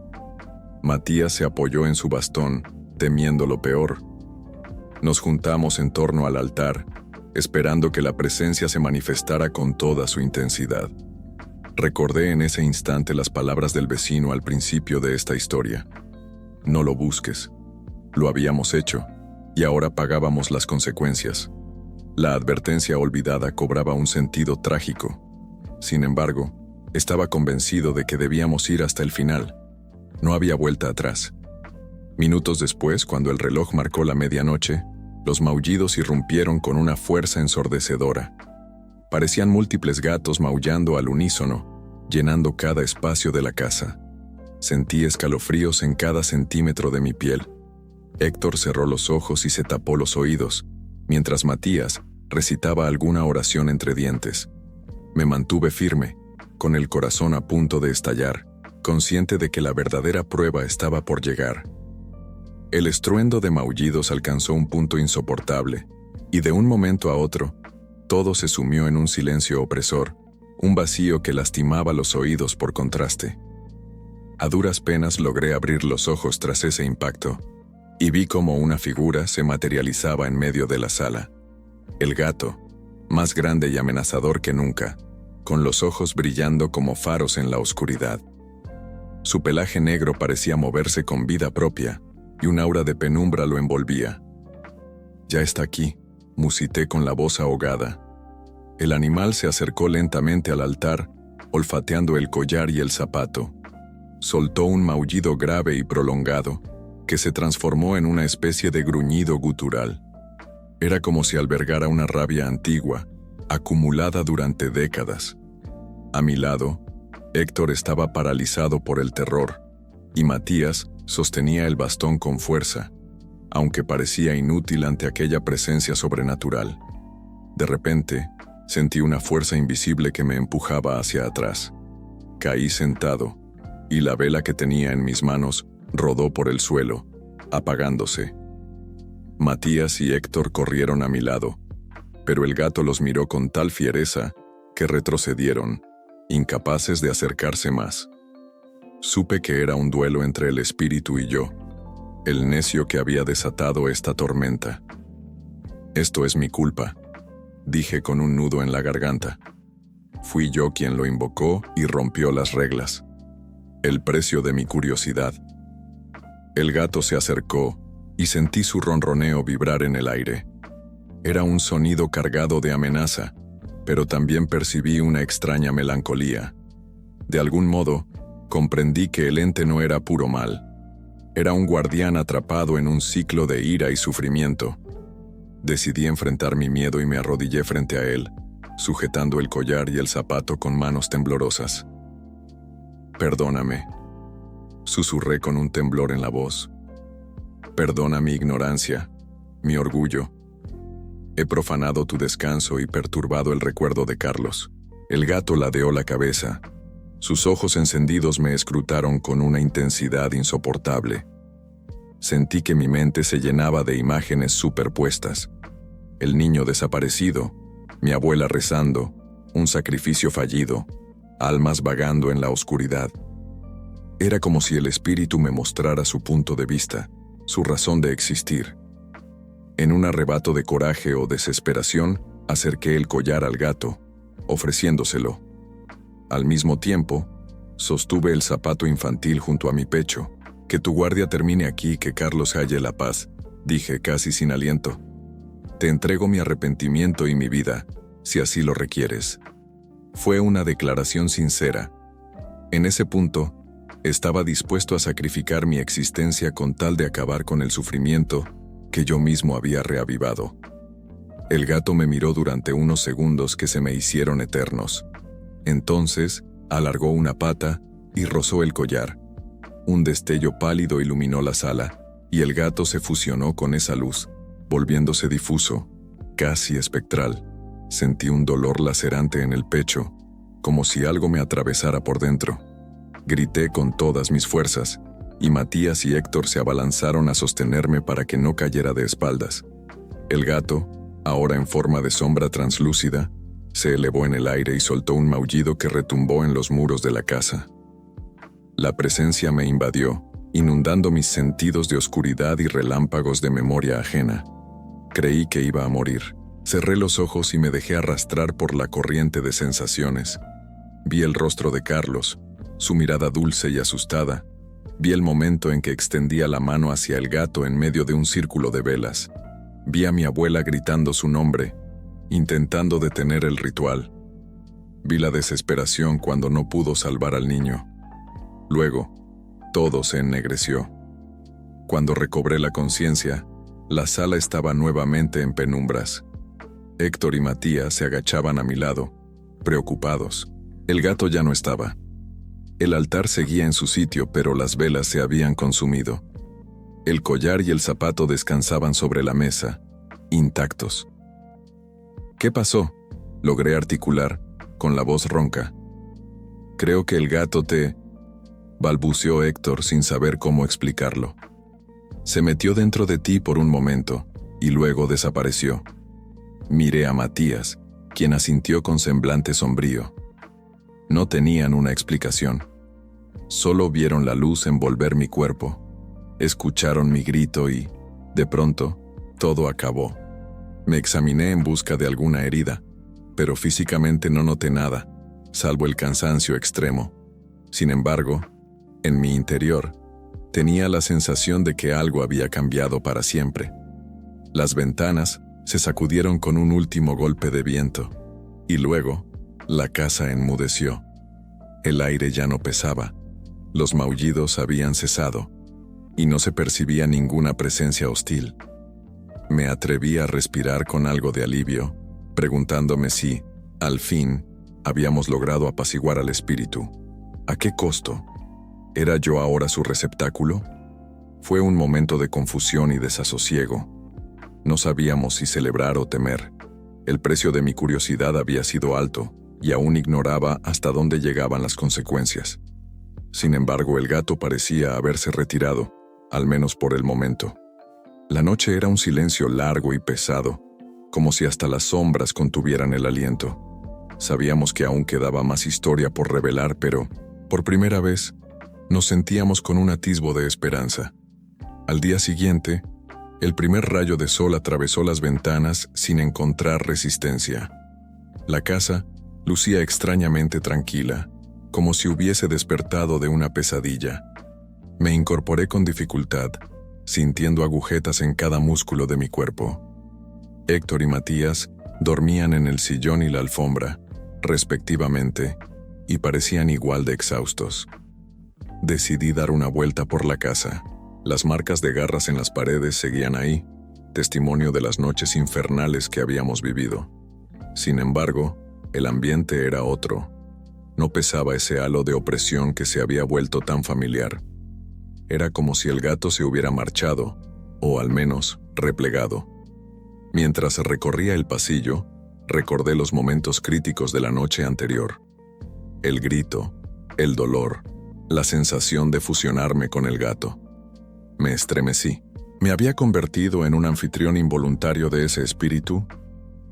Speaker 1: Matías se apoyó en su bastón, temiendo lo peor. Nos juntamos en torno al altar, esperando que la presencia se manifestara con toda su intensidad. Recordé en ese instante las palabras del vecino al principio de esta historia. No lo busques. Lo habíamos hecho, y ahora pagábamos las consecuencias. La advertencia olvidada cobraba un sentido trágico. Sin embargo, estaba convencido de que debíamos ir hasta el final. No había vuelta atrás. Minutos después, cuando el reloj marcó la medianoche, los maullidos irrumpieron con una fuerza ensordecedora. Parecían múltiples gatos maullando al unísono, llenando cada espacio de la casa. Sentí escalofríos en cada centímetro de mi piel. Héctor cerró los ojos y se tapó los oídos, mientras Matías recitaba alguna oración entre dientes. Me mantuve firme, con el corazón a punto de estallar, consciente de que la verdadera prueba estaba por llegar. El estruendo de maullidos alcanzó un punto insoportable, y de un momento a otro, todo se sumió en un silencio opresor, un vacío que lastimaba los oídos por contraste. A duras penas logré abrir los ojos tras ese impacto, y vi cómo una figura se materializaba en medio de la sala. El gato, más grande y amenazador que nunca, con los ojos brillando como faros en la oscuridad. Su pelaje negro parecía moverse con vida propia, y un aura de penumbra lo envolvía. Ya está aquí, musité con la voz ahogada. El animal se acercó lentamente al altar, olfateando el collar y el zapato. Soltó un maullido grave y prolongado, que se transformó en una especie de gruñido gutural. Era como si albergara una rabia antigua, acumulada durante décadas. A mi lado, Héctor estaba paralizado por el terror, y Matías sostenía el bastón con fuerza, aunque parecía inútil ante aquella presencia sobrenatural. De repente, sentí una fuerza invisible que me empujaba hacia atrás. Caí sentado, y la vela que tenía en mis manos rodó por el suelo, apagándose. Matías y Héctor corrieron a mi lado, pero el gato los miró con tal fiereza que retrocedieron, incapaces de acercarse más. Supe que era un duelo entre el espíritu y yo. el necio que había desatado esta tormenta. Esto es mi culpa, dije con un nudo en la garganta. Fui yo quien lo invocó y rompió las reglas. El precio de mi curiosidad. El gato se acercó y sentí su ronroneo vibrar en el aire. Era un sonido cargado de amenaza, pero también percibí una extraña melancolía. De algún modo, comprendí que el ente no era puro mal. Era un guardián atrapado en un ciclo de ira y sufrimiento. Decidí enfrentar mi miedo y me arrodillé frente a él, sujetando el collar y el zapato con manos temblorosas. «Perdóname», susurré con un temblor en la voz. «Perdona mi ignorancia, mi orgullo. He profanado tu descanso y perturbado el recuerdo de Carlos». El gato ladeó la cabeza. Sus ojos encendidos me escrutaron con una intensidad insoportable. Sentí que mi mente se llenaba de imágenes superpuestas. El niño desaparecido, mi abuela rezando, un sacrificio fallido, almas vagando en la oscuridad. Era como si el espíritu me mostrara su punto de vista, su razón de existir. En un arrebato de coraje o desesperación, acerqué el collar al gato, ofreciéndoselo. Al mismo tiempo, sostuve el zapato infantil junto a mi pecho. «Que tu guardia termine aquí, que Carlos halle la paz», dije casi sin aliento. «Te entrego mi arrepentimiento y mi vida, si así lo requieres». Fue una declaración sincera. En ese punto, estaba dispuesto a sacrificar mi existencia con tal de acabar con el sufrimiento que yo mismo había reavivado. El gato me miró durante unos segundos que se me hicieron eternos. Entonces, alargó una pata y rozó el collar. Un destello pálido iluminó la sala, y el gato se fusionó con esa luz, volviéndose difuso, casi espectral. Sentí un dolor lacerante en el pecho, como si algo me atravesara por dentro. Grité con todas mis fuerzas, y Matías y Héctor se abalanzaron a sostenerme para que no cayera de espaldas. El gato, ahora en forma de sombra translúcida, se elevó en el aire y soltó un maullido que retumbó en los muros de la casa. La presencia me invadió, inundando mis sentidos de oscuridad y relámpagos de memoria ajena. Creí que iba a morir. Cerré los ojos y me dejé arrastrar por la corriente de sensaciones. Vi el rostro de Carlos, su mirada dulce y asustada. Vi el momento en que extendía la mano hacia el gato en medio de un círculo de velas. Vi a mi abuela gritando su nombre, intentando detener el ritual. Vi la desesperación cuando no pudo salvar al niño. Luego, todo se ennegreció. Cuando recobré la conciencia, la sala estaba nuevamente en penumbras. Héctor y Matías se agachaban a mi lado, preocupados. El gato ya no estaba. El altar seguía en su sitio, pero las velas se habían consumido. El collar y el zapato descansaban sobre la mesa, intactos. «¿Qué pasó?», logré articular, con la voz ronca. «Creo que el gato te...», balbuceó Héctor sin saber cómo explicarlo. «Se metió dentro de ti por un momento, y luego desapareció». Miré a Matías, quien asintió con semblante sombrío. No tenían una explicación. Solo vieron la luz envolver mi cuerpo. Escucharon mi grito y, de pronto, todo acabó. Me examiné en busca de alguna herida, pero físicamente no noté nada, salvo el cansancio extremo. Sin embargo, en mi interior, tenía la sensación de que algo había cambiado para siempre. Las ventanas se sacudieron con un último golpe de viento, y luego, la casa enmudeció. El aire ya no pesaba, los maullidos habían cesado, y no se percibía ninguna presencia hostil. Me atreví a respirar con algo de alivio, preguntándome si, al fin, habíamos logrado apaciguar al espíritu. ¿A qué costo? ¿Era yo ahora su receptáculo? Fue un momento de confusión y desasosiego. No sabíamos si celebrar o temer. El precio de mi curiosidad había sido alto, y aún ignoraba hasta dónde llegaban las consecuencias. Sin embargo, el gato parecía haberse retirado, al menos por el momento. La noche era un silencio largo y pesado, como si hasta las sombras contuvieran el aliento. Sabíamos que aún quedaba más historia por revelar, pero, por primera vez, nos sentíamos con un atisbo de esperanza. Al día siguiente, el primer rayo de sol atravesó las ventanas sin encontrar resistencia. La casa lucía extrañamente tranquila, como si hubiese despertado de una pesadilla. Me incorporé con dificultad, sintiendo agujetas en cada músculo de mi cuerpo. Héctor y Matías dormían en el sillón y la alfombra, respectivamente, y parecían igual de exhaustos. Decidí dar una vuelta por la casa. Las marcas de garras en las paredes seguían ahí, testimonio de las noches infernales que habíamos vivido. Sin embargo, el ambiente era otro. No pesaba ese halo de opresión que se había vuelto tan familiar. Era como si el gato se hubiera marchado, o al menos replegado. Mientras recorría el pasillo, recordé los momentos críticos de la noche anterior. El grito, el dolor, la sensación de fusionarme con el gato. Me estremecí. ¿Me había convertido en un anfitrión involuntario de ese espíritu?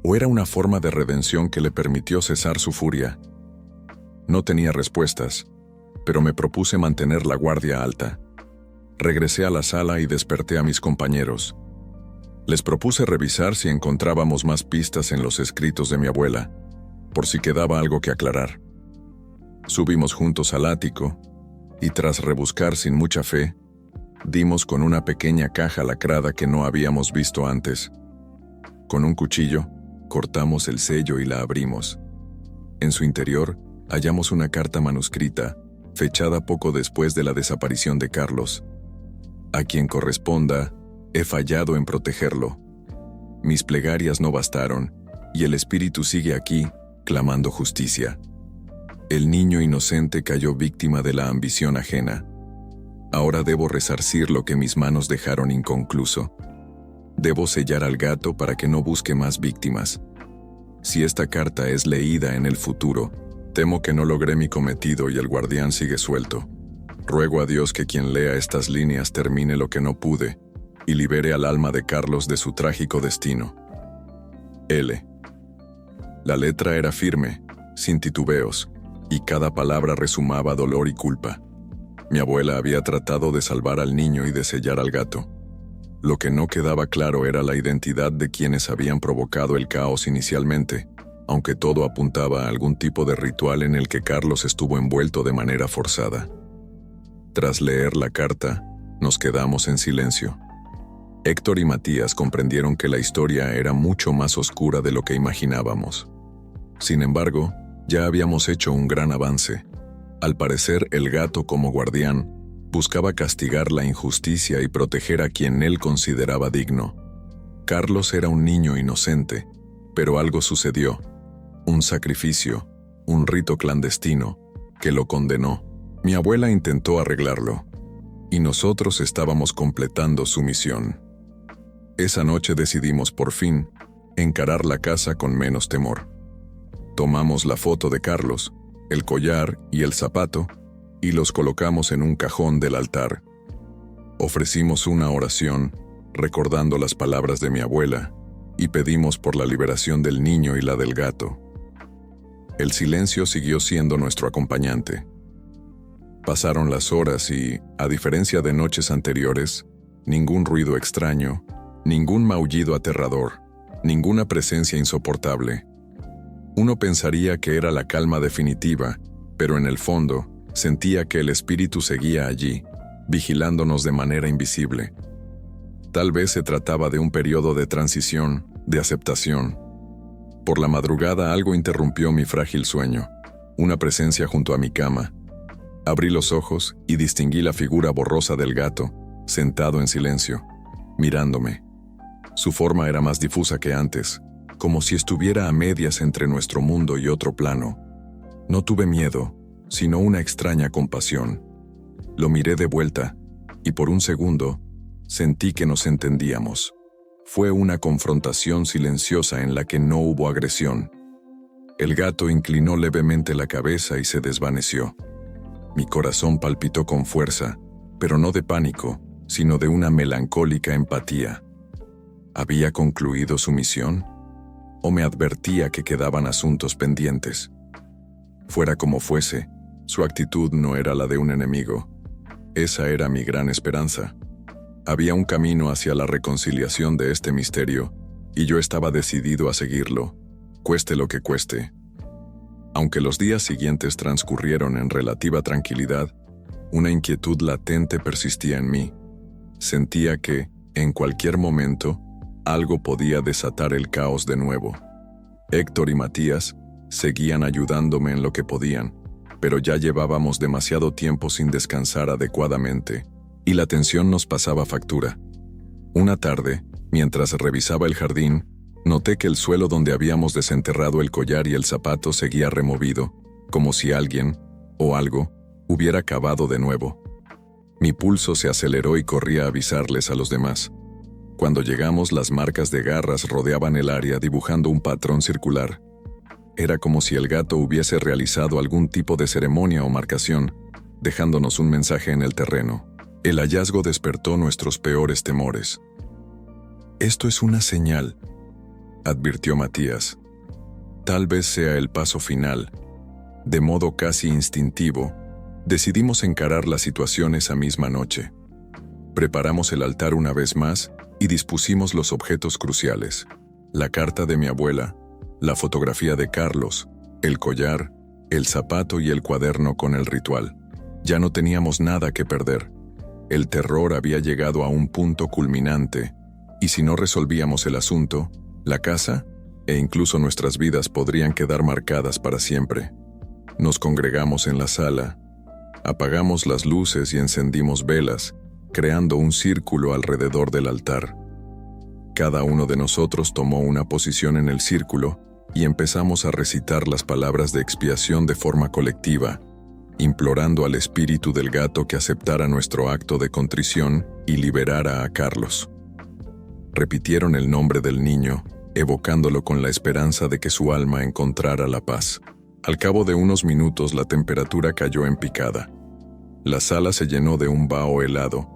Speaker 1: ¿O era una forma de redención que le permitió cesar su furia? No tenía respuestas, pero me propuse mantener la guardia alta. Regresé a la sala y desperté a mis compañeros. Les propuse revisar si encontrábamos más pistas en los escritos de mi abuela, por si quedaba algo que aclarar. Subimos juntos al ático, y tras rebuscar sin mucha fe, dimos con una pequeña caja lacrada que no habíamos visto antes. Con un cuchillo, cortamos el sello y la abrimos. En su interior, hallamos una carta manuscrita, fechada poco después de la desaparición de Carlos. A quien corresponda, he fallado en protegerlo. Mis plegarias no bastaron, y el espíritu sigue aquí, clamando justicia. El niño inocente cayó víctima de la ambición ajena. Ahora debo resarcir lo que mis manos dejaron inconcluso. Debo sellar al gato para que no busque más víctimas. Si esta carta es leída en el futuro, temo que no logré mi cometido y el guardián sigue suelto. Ruego a Dios que quien lea estas líneas termine lo que no pude y libere al alma de Carlos de su trágico destino. L. La letra era firme, sin titubeos, y cada palabra resumaba dolor y culpa. Mi abuela había tratado de salvar al niño y de sellar al gato. Lo que no quedaba claro era la identidad de quienes habían provocado el caos inicialmente, aunque todo apuntaba a algún tipo de ritual en el que Carlos estuvo envuelto de manera forzada. Tras leer la carta, nos quedamos en silencio. Héctor y Matías comprendieron que la historia era mucho más oscura de lo que imaginábamos. Sin embargo, ya habíamos hecho un gran avance. Al parecer, el gato, como guardián, buscaba castigar la injusticia y proteger a quien él consideraba digno. Carlos era un niño inocente, pero algo sucedió. Un sacrificio, un rito clandestino, que lo condenó. Mi abuela intentó arreglarlo, y nosotros estábamos completando su misión. Esa noche decidimos, por fin, encarar la casa con menos temor. Tomamos la foto de Carlos, el collar y el zapato, y los colocamos en un cajón del altar. Ofrecimos una oración, recordando las palabras de mi abuela, y pedimos por la liberación del niño y la del gato. El silencio siguió siendo nuestro acompañante. Pasaron las horas y, a diferencia de noches anteriores, ningún ruido extraño, ningún maullido aterrador, ninguna presencia insoportable. Uno pensaría que era la calma definitiva, pero en el fondo, sentía que el espíritu seguía allí, vigilándonos de manera invisible. Tal vez se trataba de un periodo de transición, de aceptación. Por la madrugada algo interrumpió mi frágil sueño, una presencia junto a mi cama. Abrí los ojos y distinguí la figura borrosa del gato, sentado en silencio, mirándome. Su forma era más difusa que antes, como si estuviera a medias entre nuestro mundo y otro plano. No tuve miedo, sino una extraña compasión. Lo miré de vuelta, y por un segundo, sentí que nos entendíamos. Fue una confrontación silenciosa en la que no hubo agresión. El gato inclinó levemente la cabeza y se desvaneció. Mi corazón palpitó con fuerza, pero no de pánico, sino de una melancólica empatía. ¿Había concluido su misión? ¿O me advertía que quedaban asuntos pendientes? Fuera como fuese, su actitud no era la de un enemigo. Esa era mi gran esperanza. Había un camino hacia la reconciliación de este misterio, y yo estaba decidido a seguirlo, cueste lo que cueste. Aunque los días siguientes transcurrieron en relativa tranquilidad, una inquietud latente persistía en mí. Sentía que, en cualquier momento, algo podía desatar el caos de nuevo. Héctor y Matías seguían ayudándome en lo que podían, pero ya llevábamos demasiado tiempo sin descansar adecuadamente, y la tensión nos pasaba factura. Una tarde, mientras revisaba el jardín, noté que el suelo donde habíamos desenterrado el collar y el zapato seguía removido, como si alguien, o algo, hubiera cavado de nuevo. Mi pulso se aceleró y corrí a avisarles a los demás. Cuando llegamos, las marcas de garras rodeaban el área dibujando un patrón circular. Era como si el gato hubiese realizado algún tipo de ceremonia o marcación, dejándonos un mensaje en el terreno. El hallazgo despertó nuestros peores temores. «Esto es una señal», advirtió Matías. «Tal vez sea el paso final». De modo casi instintivo, decidimos encarar la situación esa misma noche. Preparamos el altar una vez más y dispusimos los objetos cruciales: la carta de mi abuela, la fotografía de Carlos, el collar, el zapato y el cuaderno con el ritual. Ya no teníamos nada que perder. El terror había llegado a un punto culminante, y si no resolvíamos el asunto, la casa e incluso nuestras vidas podrían quedar marcadas para siempre. Nos congregamos en la sala, apagamos las luces y encendimos velas, creando un círculo alrededor del altar. Cada uno de nosotros tomó una posición en el círculo y empezamos a recitar las palabras de expiación de forma colectiva, implorando al espíritu del gato que aceptara nuestro acto de contrición y liberara a Carlos. Repitieron el nombre del niño, evocándolo con la esperanza de que su alma encontrara la paz. Al cabo de unos minutos la temperatura cayó en picada. La sala se llenó de un vaho helado,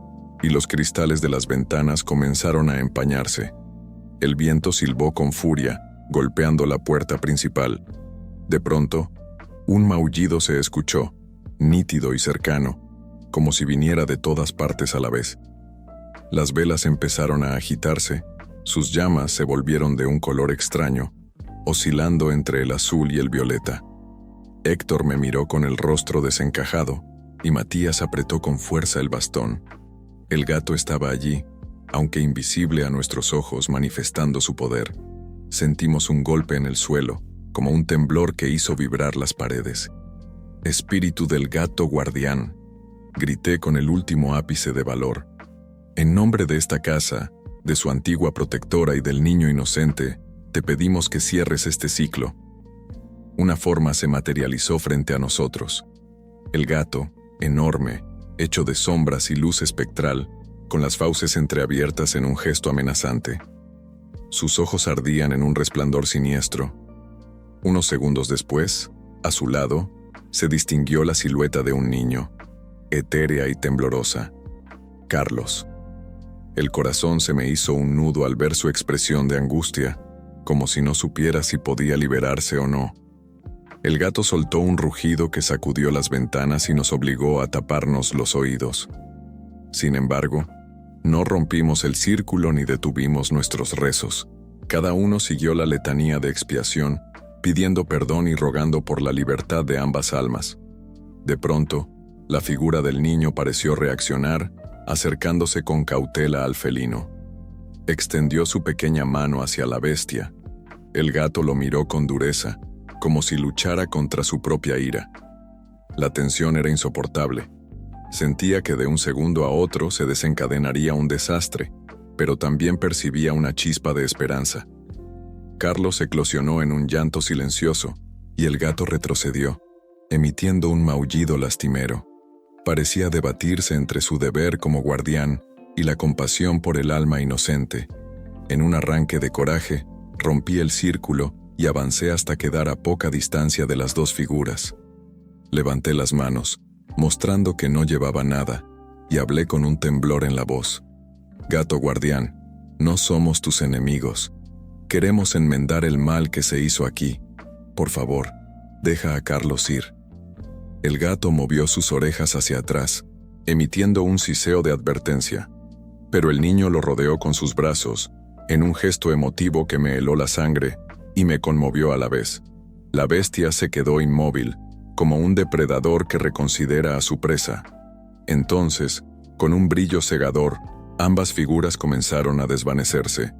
Speaker 1: y los cristales de las ventanas comenzaron a empañarse. El viento silbó con furia, golpeando la puerta principal. De pronto, un maullido se escuchó, nítido y cercano, como si viniera de todas partes a la vez. Las velas empezaron a agitarse, sus llamas se volvieron de un color extraño, oscilando entre el azul y el violeta. Héctor me miró con el rostro desencajado, y Matías apretó con fuerza el bastón. El gato estaba allí, aunque invisible a nuestros ojos, manifestando su poder. Sentimos un golpe en el suelo, como un temblor que hizo vibrar las paredes. «Espíritu del gato guardián», grité con el último ápice de valor. «En nombre de esta casa, de su antigua protectora y del niño inocente, te pedimos que cierres este ciclo». Una forma se materializó frente a nosotros. El gato, enorme, hecho de sombras y luz espectral, con las fauces entreabiertas en un gesto amenazante. Sus ojos ardían en un resplandor siniestro. Unos segundos después, a su lado, se distinguió la silueta de un niño, etérea y temblorosa. Carlos. El corazón se me hizo un nudo al ver su expresión de angustia, como si no supiera si podía liberarse o no. El gato soltó un rugido que sacudió las ventanas y nos obligó a taparnos los oídos. Sin embargo, no rompimos el círculo ni detuvimos nuestros rezos. Cada uno siguió la letanía de expiación, pidiendo perdón y rogando por la libertad de ambas almas. De pronto, la figura del niño pareció reaccionar, acercándose con cautela al felino. Extendió su pequeña mano hacia la bestia. El gato lo miró con dureza, como si luchara contra su propia ira. La tensión era insoportable. Sentía que de un segundo a otro se desencadenaría un desastre, pero también percibía una chispa de esperanza. Carlos eclosionó en un llanto silencioso, y el gato retrocedió, emitiendo un maullido lastimero. Parecía debatirse entre su deber como guardián y la compasión por el alma inocente. En un arranque de coraje, rompí el círculo y avancé hasta quedar a poca distancia de las dos figuras. Levanté las manos, mostrando que no llevaba nada, y hablé con un temblor en la voz. «Gato guardián, no somos tus enemigos. Queremos enmendar el mal que se hizo aquí. Por favor, deja a Carlos ir». El gato movió sus orejas hacia atrás, emitiendo un siseo de advertencia. pero el niño lo rodeó con sus brazos, en un gesto emotivo que me heló la sangre y me conmovió a la vez. La bestia se quedó inmóvil, como un depredador que reconsidera a su presa. Entonces, con un brillo cegador, ambas figuras comenzaron a desvanecerse.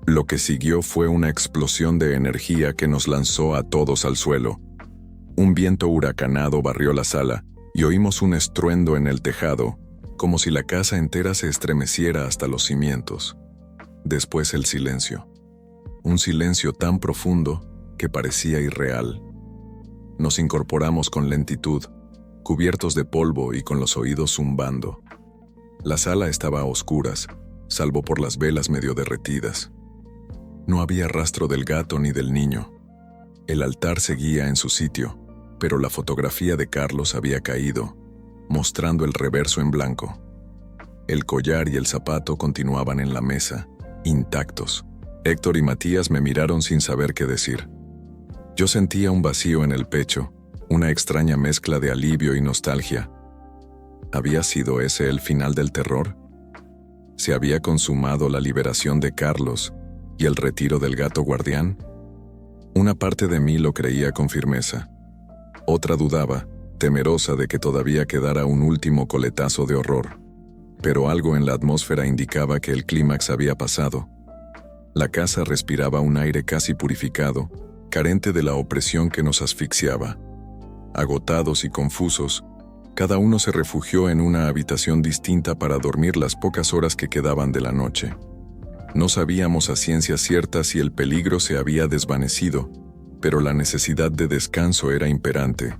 Speaker 1: Lo que siguió fue una explosión de energía que nos lanzó a todos al suelo. Un viento huracanado barrió la sala y oímos un estruendo en el tejado, como si la casa entera se estremeciera hasta los cimientos. Después el silencio. Un silencio tan profundo que parecía irreal. Nos incorporamos con lentitud, cubiertos de polvo y con los oídos zumbando. La sala estaba a oscuras, salvo por las velas medio derretidas. No había rastro del gato ni del niño. El altar seguía en su sitio, pero la fotografía de Carlos había caído, mostrando el reverso en blanco. El collar y el zapato continuaban en la mesa, intactos. Héctor y Matías me miraron sin saber qué decir. Yo sentía un vacío en el pecho, una extraña mezcla de alivio y nostalgia. ¿Había sido ese el final del terror? ¿Se había consumado la liberación de Carlos y el retiro del gato guardián? Una parte de mí lo creía con firmeza. Otra dudaba, temerosa de que todavía quedara un último coletazo de horror. Pero algo en la atmósfera indicaba que el clímax había pasado. La casa respiraba un aire casi purificado, carente de la opresión que nos asfixiaba. Agotados y confusos, cada uno se refugió en una habitación distinta para dormir las pocas horas que quedaban de la noche. No sabíamos a ciencia cierta si el peligro se había desvanecido, pero la necesidad de descanso era imperante.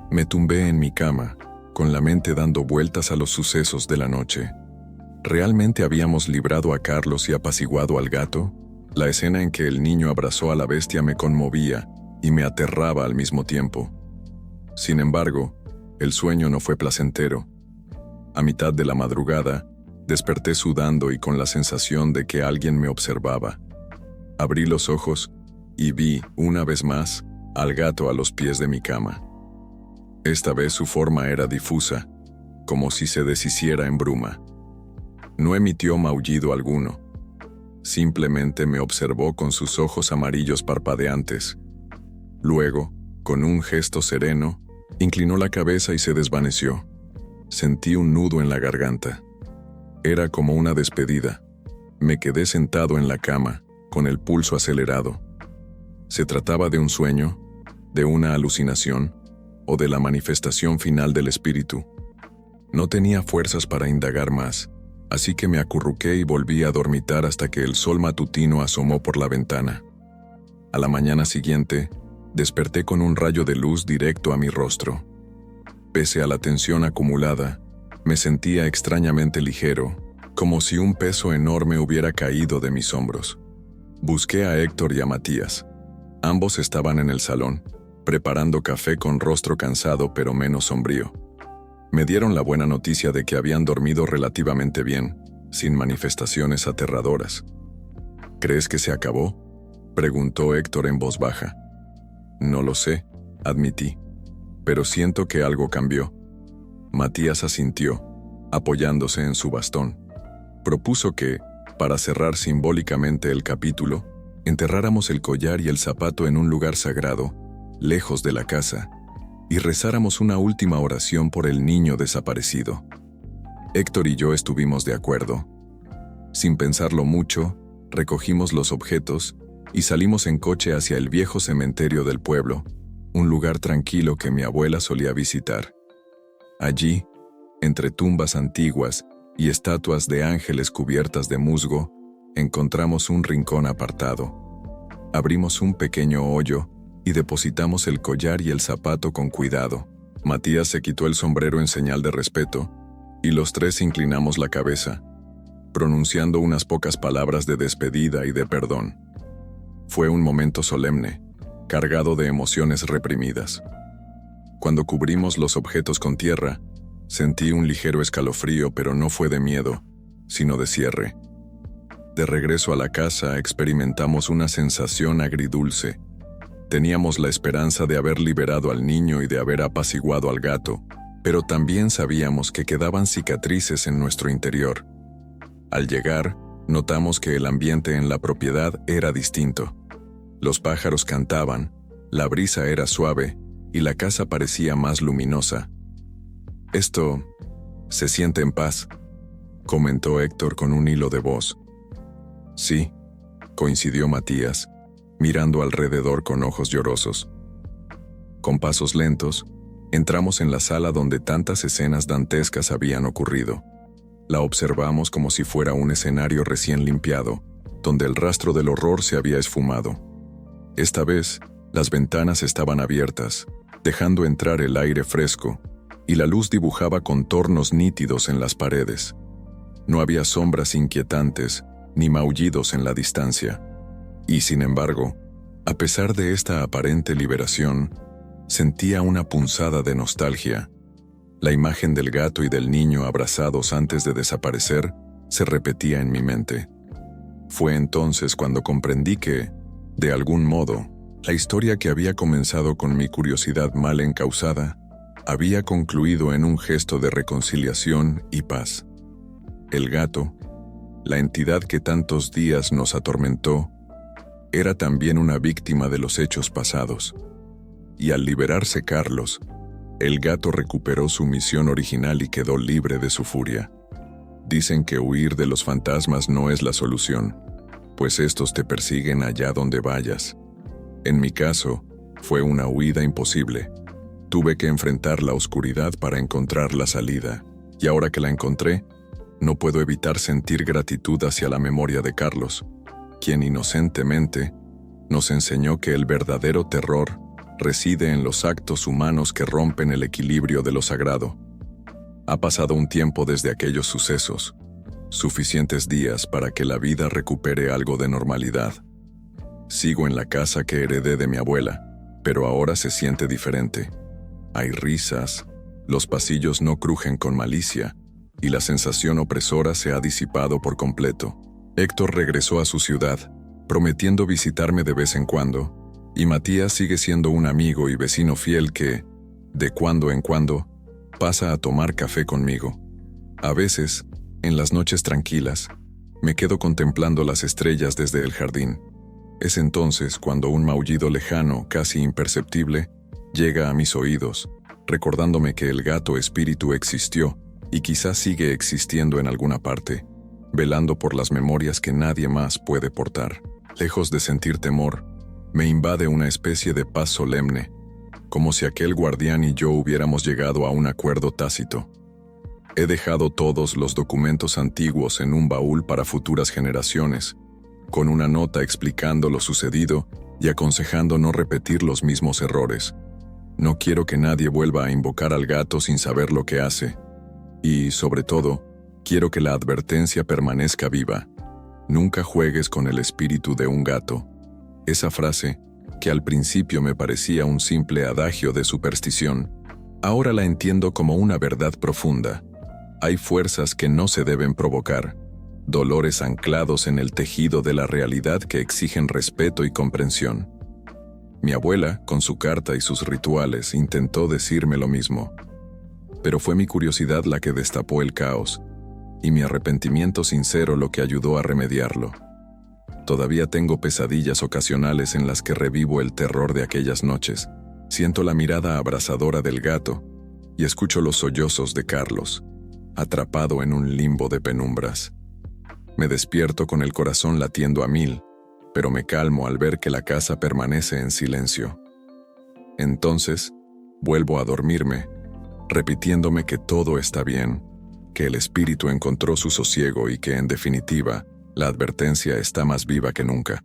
Speaker 1: Me tumbé en mi cama, con la mente dando vueltas a los sucesos de la noche. ¿Realmente habíamos librado a Carlos y apaciguado al gato? La escena en que el niño abrazó a la bestia me conmovía y me aterraba al mismo tiempo. Sin embargo, el sueño no fue placentero. A mitad de la madrugada, desperté sudando y con la sensación de que alguien me observaba. Abrí los ojos y vi, una vez más, al gato a los pies de mi cama. Esta vez su forma era difusa, como si se deshiciera en bruma. No emitió maullido alguno. Simplemente me observó con sus ojos amarillos parpadeantes. Luego, con un gesto sereno, inclinó la cabeza y se desvaneció. Sentí un nudo en la garganta. Era como una despedida. Me quedé sentado en la cama, con el pulso acelerado. ¿Se trataba de un sueño, de una alucinación, o de la manifestación final del espíritu? No tenía fuerzas para indagar más, así que me acurruqué y volví a dormitar hasta que el sol matutino asomó por la ventana. A la mañana siguiente, desperté con un rayo de luz directo a mi rostro. Pese a la tensión acumulada, me sentía extrañamente ligero, como si un peso enorme hubiera caído de mis hombros. Busqué a Héctor y a Matías. Ambos estaban en el salón, preparando café con rostro cansado pero menos sombrío. Me dieron la buena noticia de que habían dormido relativamente bien, sin manifestaciones aterradoras. ¿Crees que se acabó?, preguntó Héctor en voz baja. No lo sé, admití, pero siento que algo cambió. Matías asintió, apoyándose en su bastón. Propuso que, para cerrar simbólicamente el capítulo, enterráramos el collar y el zapato en un lugar sagrado, lejos de la casa, y rezáramos una última oración por el niño desaparecido. Héctor y yo estuvimos de acuerdo. Sin pensarlo mucho, recogimos los objetos y salimos en coche hacia el viejo cementerio del pueblo, un lugar tranquilo que mi abuela solía visitar. Allí, entre tumbas antiguas y estatuas de ángeles cubiertas de musgo, encontramos un rincón apartado. Abrimos un pequeño hoyo y depositamos el collar y el zapato con cuidado. Matías se quitó el sombrero en señal de respeto, y los tres inclinamos la cabeza, pronunciando unas pocas palabras de despedida y de perdón. Fue un momento solemne, cargado de emociones reprimidas. Cuando cubrimos los objetos con tierra, sentí un ligero escalofrío, pero no fue de miedo, sino de cierre. De regreso a la casa experimentamos una sensación agridulce. Teníamos la esperanza de haber liberado al niño y de haber apaciguado al gato, pero también sabíamos que quedaban cicatrices en nuestro interior. Al llegar, notamos que el ambiente en la propiedad era distinto. Los pájaros cantaban, la brisa era suave y la casa parecía más luminosa. «Esto se siente en paz», comentó Héctor con un hilo de voz. «Sí», coincidió Matías, mirando alrededor con ojos llorosos. Con pasos lentos, entramos en la sala donde tantas escenas dantescas habían ocurrido. La observamos como si fuera un escenario recién limpiado, donde el rastro del horror se había esfumado. Esta vez, las ventanas estaban abiertas, dejando entrar el aire fresco, y la luz dibujaba contornos nítidos en las paredes. No había sombras inquietantes, ni maullidos en la distancia. Y sin embargo, a pesar de esta aparente liberación, sentía una punzada de nostalgia. La imagen del gato y del niño abrazados antes de desaparecer se repetía en mi mente. Fue entonces cuando comprendí que, de algún modo, la historia que había comenzado con mi curiosidad mal encausada había concluido en un gesto de reconciliación y paz. El gato, la entidad que tantos días nos atormentó, era también una víctima de los hechos pasados. Y al liberarse Carlos, el gato recuperó su misión original y quedó libre de su furia. Dicen que huir de los fantasmas no es la solución, pues estos te persiguen allá donde vayas. En mi caso, fue una huida imposible. Tuve que enfrentar la oscuridad para encontrar la salida, y ahora que la encontré, no puedo evitar sentir gratitud hacia la memoria de Carlos, quien inocentemente nos enseñó que el verdadero terror reside en los actos humanos que rompen el equilibrio de lo sagrado. Ha pasado un tiempo desde aquellos sucesos, suficientes días para que la vida recupere algo de normalidad. Sigo en la casa que heredé de mi abuela, pero ahora se siente diferente. Hay risas, los pasillos no crujen con malicia, y la sensación opresora se ha disipado por completo. Héctor regresó a su ciudad, prometiendo visitarme de vez en cuando, y Matías sigue siendo un amigo y vecino fiel que, de cuando en cuando, pasa a tomar café conmigo. A veces, en las noches tranquilas, me quedo contemplando las estrellas desde el jardín. Es entonces cuando un maullido lejano, casi imperceptible, llega a mis oídos, recordándome que el gato espíritu existió y quizás sigue existiendo en alguna parte, velando por las memorias que nadie más puede portar. Lejos de sentir temor, me invade una especie de paz solemne, como si aquel guardián y yo hubiéramos llegado a un acuerdo tácito. He dejado todos los documentos antiguos en un baúl para futuras generaciones, con una nota explicando lo sucedido y aconsejando no repetir los mismos errores. No quiero que nadie vuelva a invocar al gato sin saber lo que hace. Y, sobre todo, quiero que la advertencia permanezca viva. Nunca juegues con el espíritu de un gato. Esa frase, que al principio me parecía un simple adagio de superstición, ahora la entiendo como una verdad profunda. Hay fuerzas que no se deben provocar, dolores anclados en el tejido de la realidad que exigen respeto y comprensión. Mi abuela, con su carta y sus rituales, intentó decirme lo mismo. Pero fue mi curiosidad la que destapó el caos, y mi arrepentimiento sincero lo que ayudó a remediarlo. Todavía tengo pesadillas ocasionales en las que revivo el terror de aquellas noches. Siento la mirada abrasadora del gato y escucho los sollozos de Carlos, atrapado en un limbo de penumbras. Me despierto con el corazón latiendo a 1000, pero me calmo al ver que la casa permanece en silencio. Entonces, vuelvo a dormirme, repitiéndome que todo está bien, que el espíritu encontró su sosiego y que, en definitiva, la advertencia está más viva que nunca.